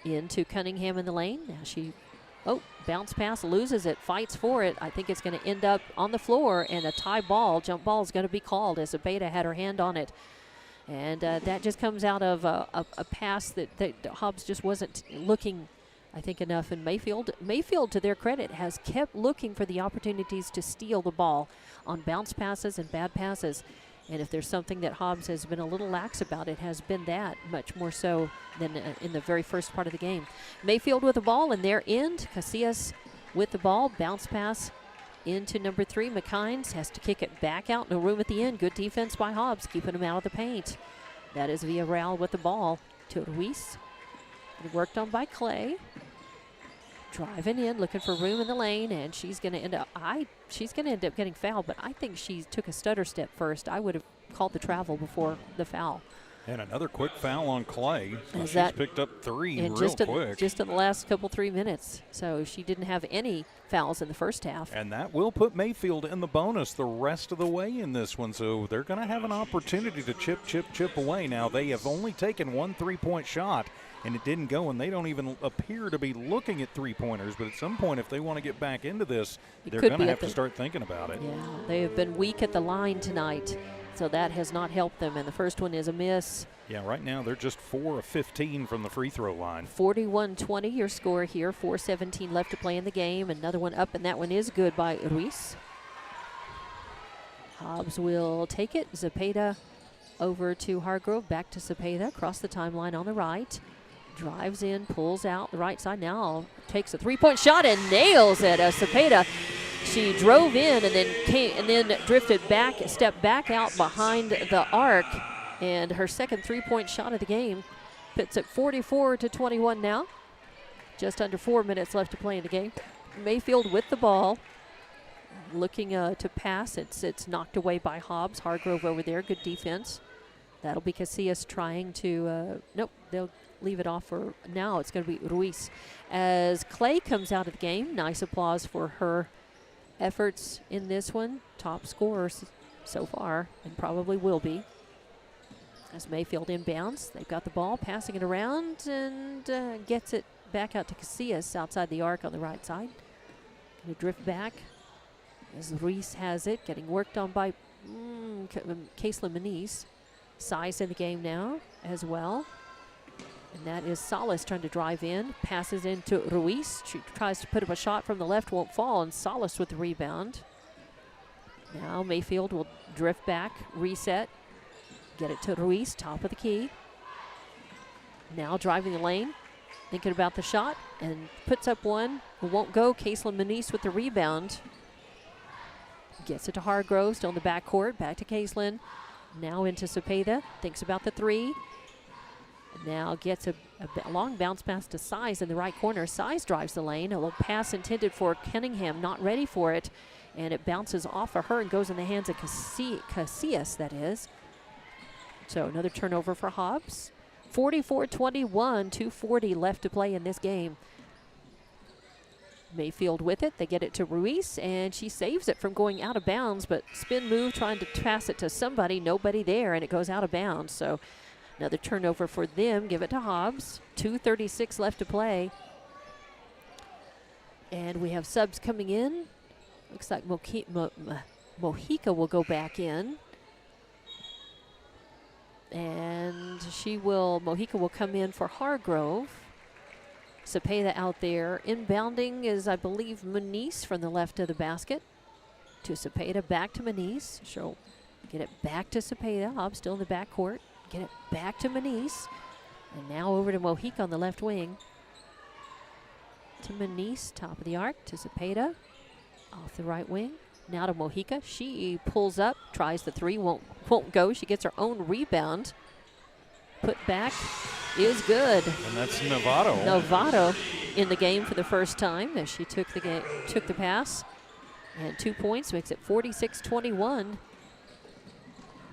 Into Cunningham in the lane. Now bounce pass, loses it, fights for it. I think it's going to end up on the floor, and a tie ball, jump ball is going to be called as Cepeda had her hand on it. And that just comes out of a pass that Hobbs just wasn't looking, I think, enough. And Mayfield, to their credit, has kept looking for the opportunities to steal the ball on bounce passes and bad passes. And if there's something that Hobbs has been a little lax about, it has been that, much more so than in the very first part of the game. Mayfield with the ball in their end. Casillas with the ball. Bounce pass into number 3. McKines has to kick it back out. No room at the end. Good defense by Hobbs, keeping him out of the paint. That is Villarreal with the ball to Ruiz. Worked on by Clay. Driving in, looking for room in the lane, and she's going to end up getting fouled, but I think she took a stutter step first. I would have called the travel before the foul. And another quick foul on Clay. So she's picked up 3 real quick. Just in the last 3 minutes. So she didn't have any fouls in the first half. And that will put Mayfield in the bonus the rest of the way in this one. So they're going to have an opportunity to chip away. Now, they have only taken 1 3-point shot, and it didn't go, and they don't even appear to be looking at 3-pointers. But at some point, if they want to get back into this, they're going to have to start thinking about it. Yeah, they have been weak at the line tonight, so that has not helped them. And the first one is a miss. Yeah, right now they're just 4 of 15 from the free throw line. 41-20 your score here. 4:17 left to play in the game. Another one up, and that one is good by Ruiz. Hobbs will take it. Cepeda over to Hargrove, back to Cepeda, across the timeline on the right. Drives in, pulls out the right side. Now takes a three-point shot and nails it. Cepeda, she drove in and then drifted back, stepped back out behind the arc, and her second three-point shot of the game puts it 44-21 now. Just under 4 minutes left to play in the game. Mayfield with the ball, looking to pass. It's knocked away by Hobbs. Hargrove over there, good defense. That'll be Casillas trying to, nope, they'll leave it off for now. It's going to be Ruiz. As Clay comes out of the game, nice applause for her efforts in this one. Top scorer so far, and probably will be. As Mayfield inbounds, they've got the ball, passing it around, and gets it back out to Casillas outside the arc on the right side. Going to drift back as Ruiz has it, getting worked on by Kaislyn Maniz. Size in the game now as well. And that is Salas trying to drive in, passes into Ruiz. She tries to put up a shot from the left, won't fall, and Salas with the rebound. Now Mayfield will drift back, reset, get it to Ruiz, top of the key. Now driving the lane, thinking about the shot, and puts up one. It won't go. Kaislyn Maniz with the rebound. Gets it to Hargrove, still in the backcourt, back to Kaislyn. Now into Cepeda, thinks about the three. Now gets a long bounce pass to Size in the right corner. Size drives the lane. A little pass intended for Cunningham, not ready for it. And it bounces off of her and goes in the hands of Casillas, that is. So another turnover for Hobbs. 44-21, 2:40 left to play in this game. Mayfield with it. They get it to Ruiz, and she saves it from going out of bounds, but spin move trying to pass it to somebody, nobody there, and it goes out of bounds. So another turnover for them. Give it to Hobbs. 2:36 left to play. And we have subs coming in. Looks like Mojica will go back in. And Mojica will come in for Hargrove. Cepeda out there. Inbounding is, I believe, Maniz from the left of the basket. To Cepeda, back to Maniz. She'll get it back to Cepeda. Hobbs still in the backcourt. Get it back to Maniz. And now over to Mojica on the left wing. To Maniz, top of the arc. To Cepeda, off the right wing. Now to Mojica. She pulls up, tries the three, won't go. She gets her own rebound. Put back is good. And that's Novato. Novato in the game for the first time as she took the pass. And 2 points makes it 46-21.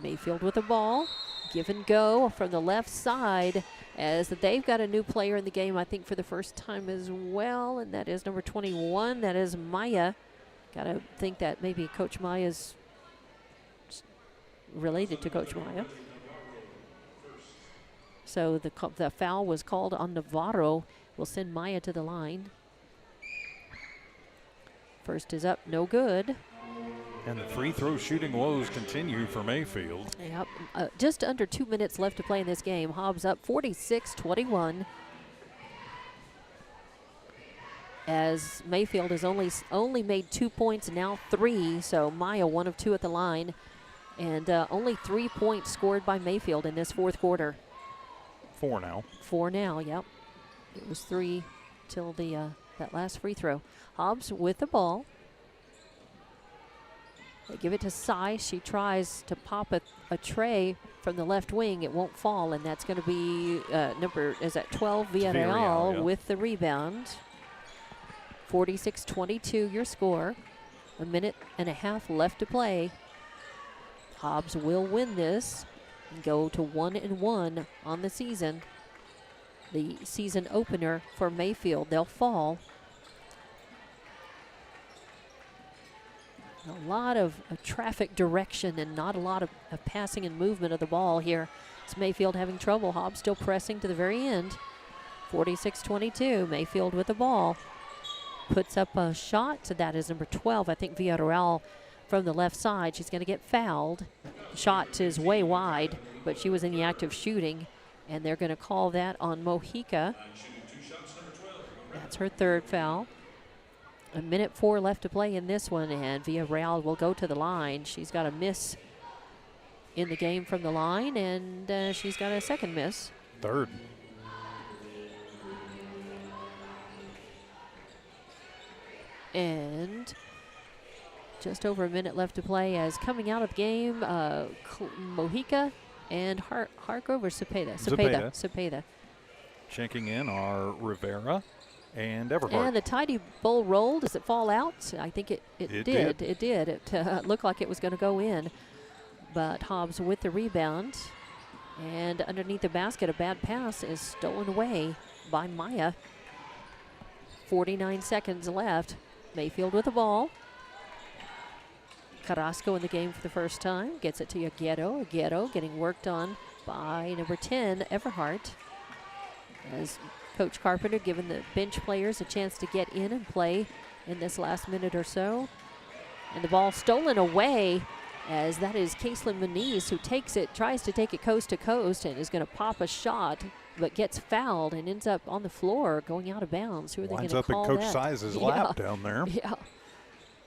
Mayfield with the ball. Give and go from the left side as they've got a new player in the game, I think, for the first time as well. And that is number 21. That is Maya. Got to think that maybe Coach Maya's related to Coach Maya. So the foul was called on Navarro. Will send Maya to the line. First is up, no good. And the free throw shooting woes continue for Mayfield. Yep, just under 2 minutes left to play in this game. Hobbs up 46-21. As Mayfield has only made 2 points, now 3. So Maya 1 of 2 at the line. And only 3 points scored by Mayfield in this fourth quarter. 4 now. 4 now, yep. It was 3 till that last free throw. Hobbs with the ball. They give it to Sai. She tries to pop a tray from the left wing. It won't fall, and that's going to be 12, Villarreal, yeah, with the rebound. 46-22 your score. A minute and a half left to play. Hobbs will win this and go to 1-1 on the season. The season opener for Mayfield. They'll fall. A lot of traffic direction and not a lot of passing and movement of the ball here. It's Mayfield having trouble. Hobbs still pressing to the very end. 46-22. Mayfield with the ball. Puts up a shot. So that is number 12. I think Villarreal from the left side. She's going to get fouled. Shot is way wide, but she was in the act of shooting, and they're going to call that on Mojica. That's her third foul. 1:04 left to play in this one, and Villarreal will go to the line. She's got a miss in the game from the line, and she's got a second miss. Third. And just over a minute left to play as coming out of the game, Mojica and Hargrove or Cepeda. Checking in are Rivera and Everhart. And the tidy bowl rolled. Does it fall out? I think it did. It did. It looked like it was going to go in. But Hobbs with the rebound. And underneath the basket, a bad pass is stolen away by Maya. 49 seconds left. Mayfield with the ball. Carrasco in the game for the first time. Gets it to Aguero. Aguero getting worked on by number 10, Everhart. As Coach Carpenter giving the bench players a chance to get in and play in this last minute or so. And the ball stolen away, as that is Caitlin Muniz who takes it, tries to take it coast to coast, and is going to pop a shot, but gets fouled and ends up on the floor going out of bounds. Who are they going to call? Winds up in Coach Size's lap down there. Yeah.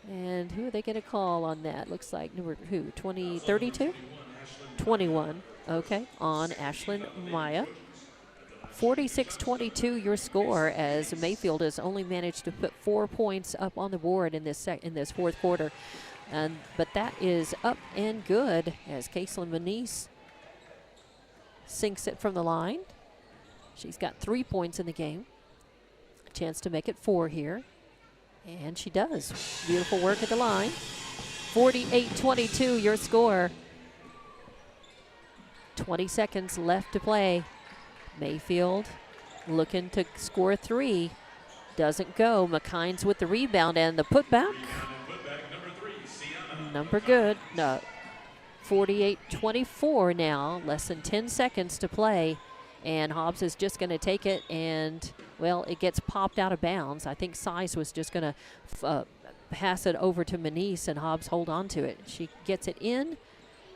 And who are they going to call on that? Looks like number 32? 21. Okay, on Ashlyn Maya. 46-22 your score, as Mayfield has only managed to put 4 points up on the board in this fourth quarter. But that is up and good as Caitlin Muniz sinks it from the line. She's got 3 points in the game. A chance to make it 4 here. And she does. Beautiful work at the line. 48-22 your score. 20 seconds left to play. Mayfield looking to score 3. Doesn't go. McKines with the rebound and the putback. Number good. No. 48-24 now. Less than 10 seconds to play. And Hobbs is just going to take it, and, well, it gets popped out of bounds. I think Size was just going to pass it over to Muniz, and Hobbs hold on to it. She gets it in,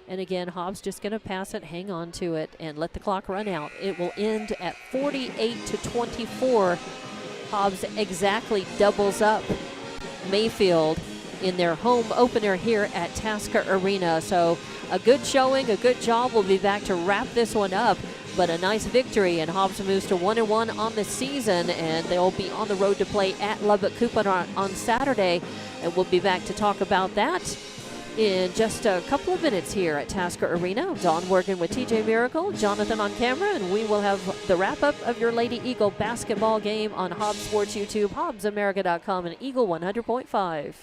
and again, Hobbs just going to pass it, hang on to it, and let the clock run out. It will end at 48-24. Hobbs exactly doubles up Mayfield in their home opener here at Tasker Arena. So a good showing, a good job. We'll be back to wrap this one up. But a nice victory, and Hobbs moves to 1-1 on the season, and they'll be on the road to play at Lubbock Cooper on Saturday. And we'll be back to talk about that in just a couple of minutes here at Tasker Arena. Dawn Morgan with TJ Miracle, Jonathan on camera, and we will have the wrap-up of your Lady Eagle basketball game on Hobbs Sports YouTube, HobbsAmerica.com, and Eagle 100.5.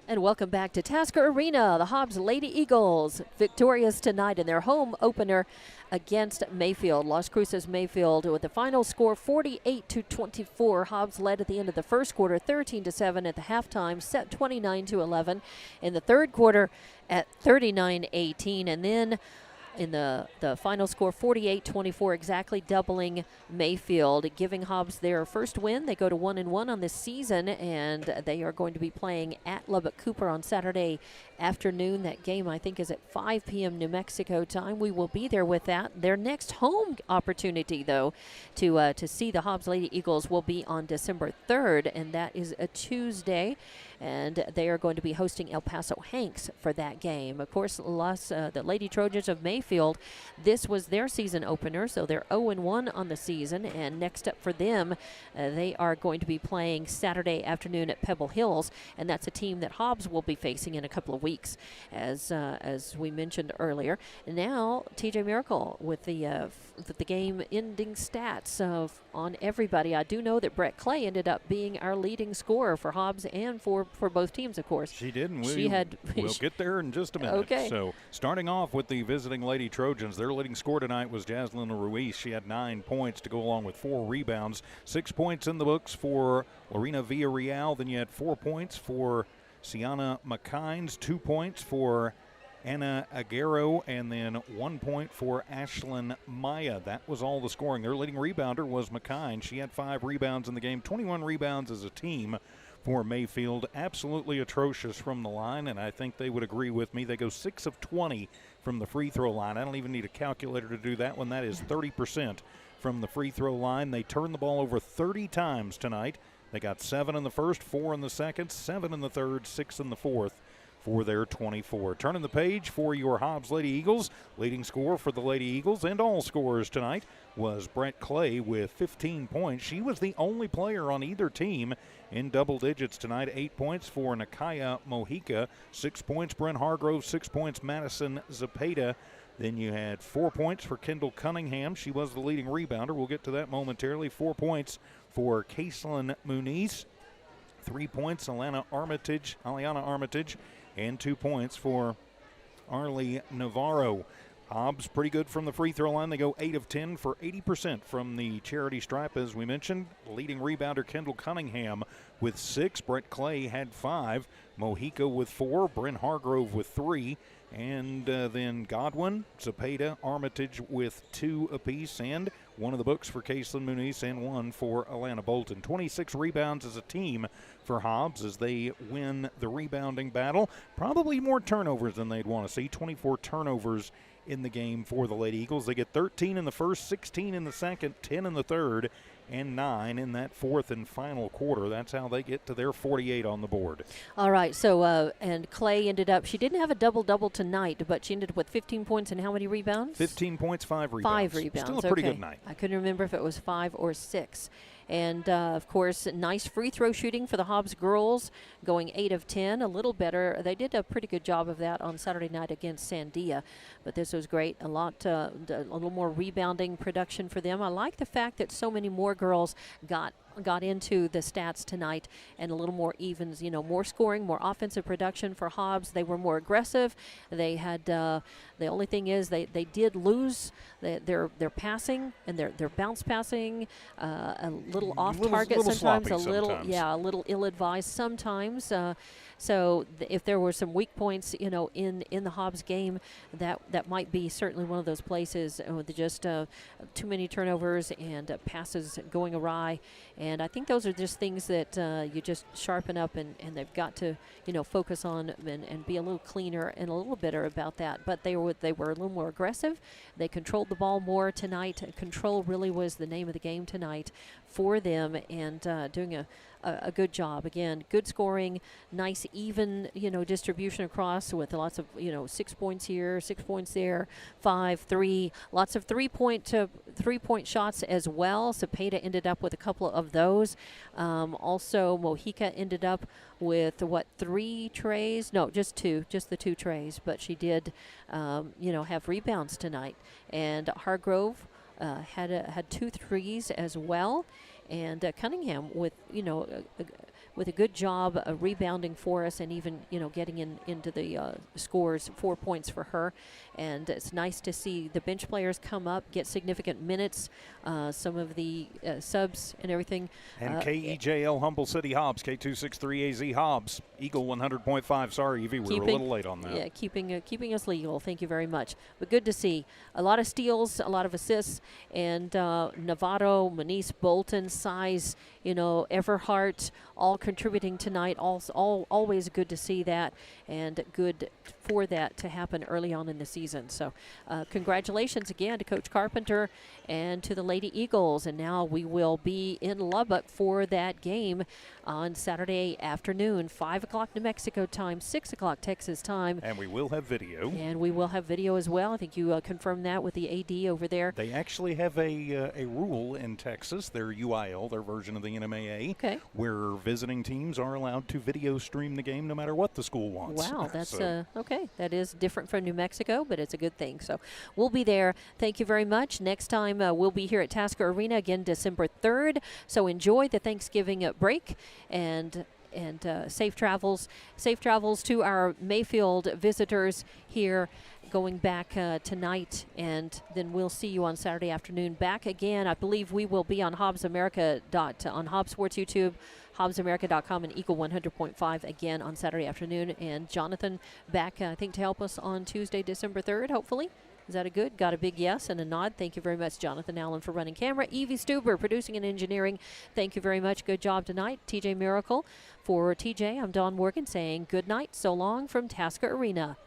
And welcome back to Tasker Arena. The Hobbs Lady Eagles victorious tonight in their home opener against Mayfield. Las Cruces Mayfield with the final score 48-24. Hobbs led at the end of the first quarter 13-7 at the halftime, set 29-11 in the third quarter at 39-18. And then in the final score, 48-24, exactly doubling Mayfield, giving Hobbs their first win. They go to 1-1 on this season, and they are going to be playing at Lubbock Cooper on Saturday afternoon. That game, I think, is at 5 p.m. New Mexico time. We will be there with that. Their next home opportunity, though, to see the Hobbs Lady Eagles will be on December 3rd, and that is a Tuesday. And they are going to be hosting El Paso Hanks for that game. Of course, the Lady Trojans of Mayfield, this was their season opener, so they're 0-1 on the season. And next up for them, they are going to be playing Saturday afternoon at Pebble Hills, and that's a team that Hobbs will be facing in a couple of weeks, as we mentioned earlier. And now, TJ Miracle with the game-ending stats on everybody. I do know that Brett Clay ended up being our leading scorer for Hobbs and for both teams, of course. She did, and we'll get there in just a minute. Okay. So starting off with the visiting Lady Trojans, their leading score tonight was Jaslyn Ruiz. She had 9 points to go along with 4 rebounds. 6 points in the books for Lorena Villarreal. Then you had 4 points for Sienna McKines, 2 points for Anna Aguero, and then 1 point for Ashlyn Maya. That was all the scoring. Their leading rebounder was McKine. She had 5 rebounds in the game, 21 rebounds as a team for Mayfield. Absolutely atrocious from the line, and I think they would agree with me. They go 6 of 20 from the free throw line. I don't even need a calculator to do that one. That is 30% from the free throw line. They turned the ball over 30 times tonight. They got 7 in the first, 4 in the second, 7 in the third, 6 in the fourth for their 24. Turning the page for your Hobbs Lady Eagles. Leading scorer for the Lady Eagles and all scorers tonight was Brett Clay with 15 points. She was the only player on either team in double digits tonight. 8 points for Nakaya Mojica, 6 points Bryn Hargrove, 6 points Madison Zepeda. Then you had 4 points for Kendall Cunningham. She was the leading rebounder. We'll get to that momentarily. 4 points for Kaislyn Muniz. 3 points Aliana Armitage, and 2 points for Arlie Navarro. Hobbs pretty good from the free throw line. They go 8 of 10 for 80% from the charity stripe, as we mentioned. Leading rebounder Kendall Cunningham with 6. Brett Clay had 5. Mojica with 4. Bryn Hargrove with 3. And then Godwin, Zepeda, Armitage with 2 apiece, and 1 of the books for Kaislyn Muniz and 1 for Alana Bolton. 26 rebounds as a team for Hobbs as they win the rebounding battle. Probably more turnovers than they'd want to see. 24 turnovers in the game for the Lady Eagles. They get 13 in the first, 16 in the second, 10 in the third, and 9 in that fourth and final quarter. That's how they get to their 48 on the board. All right, so and Clay ended up, she didn't have a double-double tonight, but she ended up with 15 points and how many rebounds? 15 points, 5 rebounds. 5 rebounds. Still a pretty good night. I couldn't remember if it was 5 or 6. And, of course, nice free throw shooting for the Hobbs girls, going 8 of 10, a little better. They did a pretty good job of that on Saturday night against Sandia, but this was great. A little more rebounding production for them. I like the fact that so many more girls got into the stats tonight, and a little more evens, more scoring, more offensive production for Hobbs. They were more aggressive. They had the only thing is they did lose their passing and their bounce passing, a little off target sometimes, a little ill-advised sometimes. So if there were some weak points, in the Hobbs game, that might be certainly one of those places with just too many turnovers and passes going awry. And I think those are just things that you just sharpen up, and they've got to, focus on and be a little cleaner and a little better about that. But they were a little more aggressive. They controlled the ball more tonight. Control really was the name of the game tonight for them, and doing a good job. Again, good scoring, nice even, distribution across with lots of, 6 points here, 6 points there, 5, 3, lots of three-point shots as well. Zepeda ended up with a couple of those. Also, Mojica ended up with 3 trays? No, just 2, just the 2 trays. But she did, have rebounds tonight. And Hargrove had 2 threes as well. And Cunningham with, with a good job rebounding for us, and even getting into the scores. 4 points for her, and it's nice to see the bench players come up, get significant minutes. Some of the subs and everything. And KEJL Humble City Hobbs, K263AZ Hobbs, Eagle 100.5. Sorry, Evie, we're a little late on that. Yeah, keeping us legal. Thank you very much. But good to see a lot of steals, a lot of assists, and Novato, Manice, Bolton, Size, Everhart, all contributing tonight. Always good to see that, and good for that to happen early on in the season. So congratulations again to Coach Carpenter and to the Lady Eagles. And now we will be in Lubbock for that game on Saturday afternoon, 5 o'clock New Mexico time, 6 o'clock Texas time. And we will have video. And we will have video as well. I think you confirmed that with the AD over there. They actually have a rule in Texas, their UIL, their version of the NMAA, where visiting teams are allowed to video stream the game no matter what the school wants. Wow, that's okay. That is different from New Mexico, but it's a good thing. So we'll be there. Thank you very much. Next time we'll be here at Tasker Arena again December 3rd. So enjoy the Thanksgiving break, and safe travels to our Mayfield visitors here going back tonight, and then we'll see you on Saturday afternoon back again. I believe we will be on Hobbs America on Hobbs Sports YouTube, HobbsAmerica.com, and Eagle 100.5 again on Saturday afternoon. And Jonathan back, I think, to help us on Tuesday, December 3rd, hopefully. Is that a good? Got a big yes and a nod. Thank you very much, Jonathan Allen, for running camera. Evie Stuber, producing and engineering. Thank you very much. Good job tonight. TJ Miracle. For TJ, I'm Dawn Morgan saying good night. So long from Tasker Arena.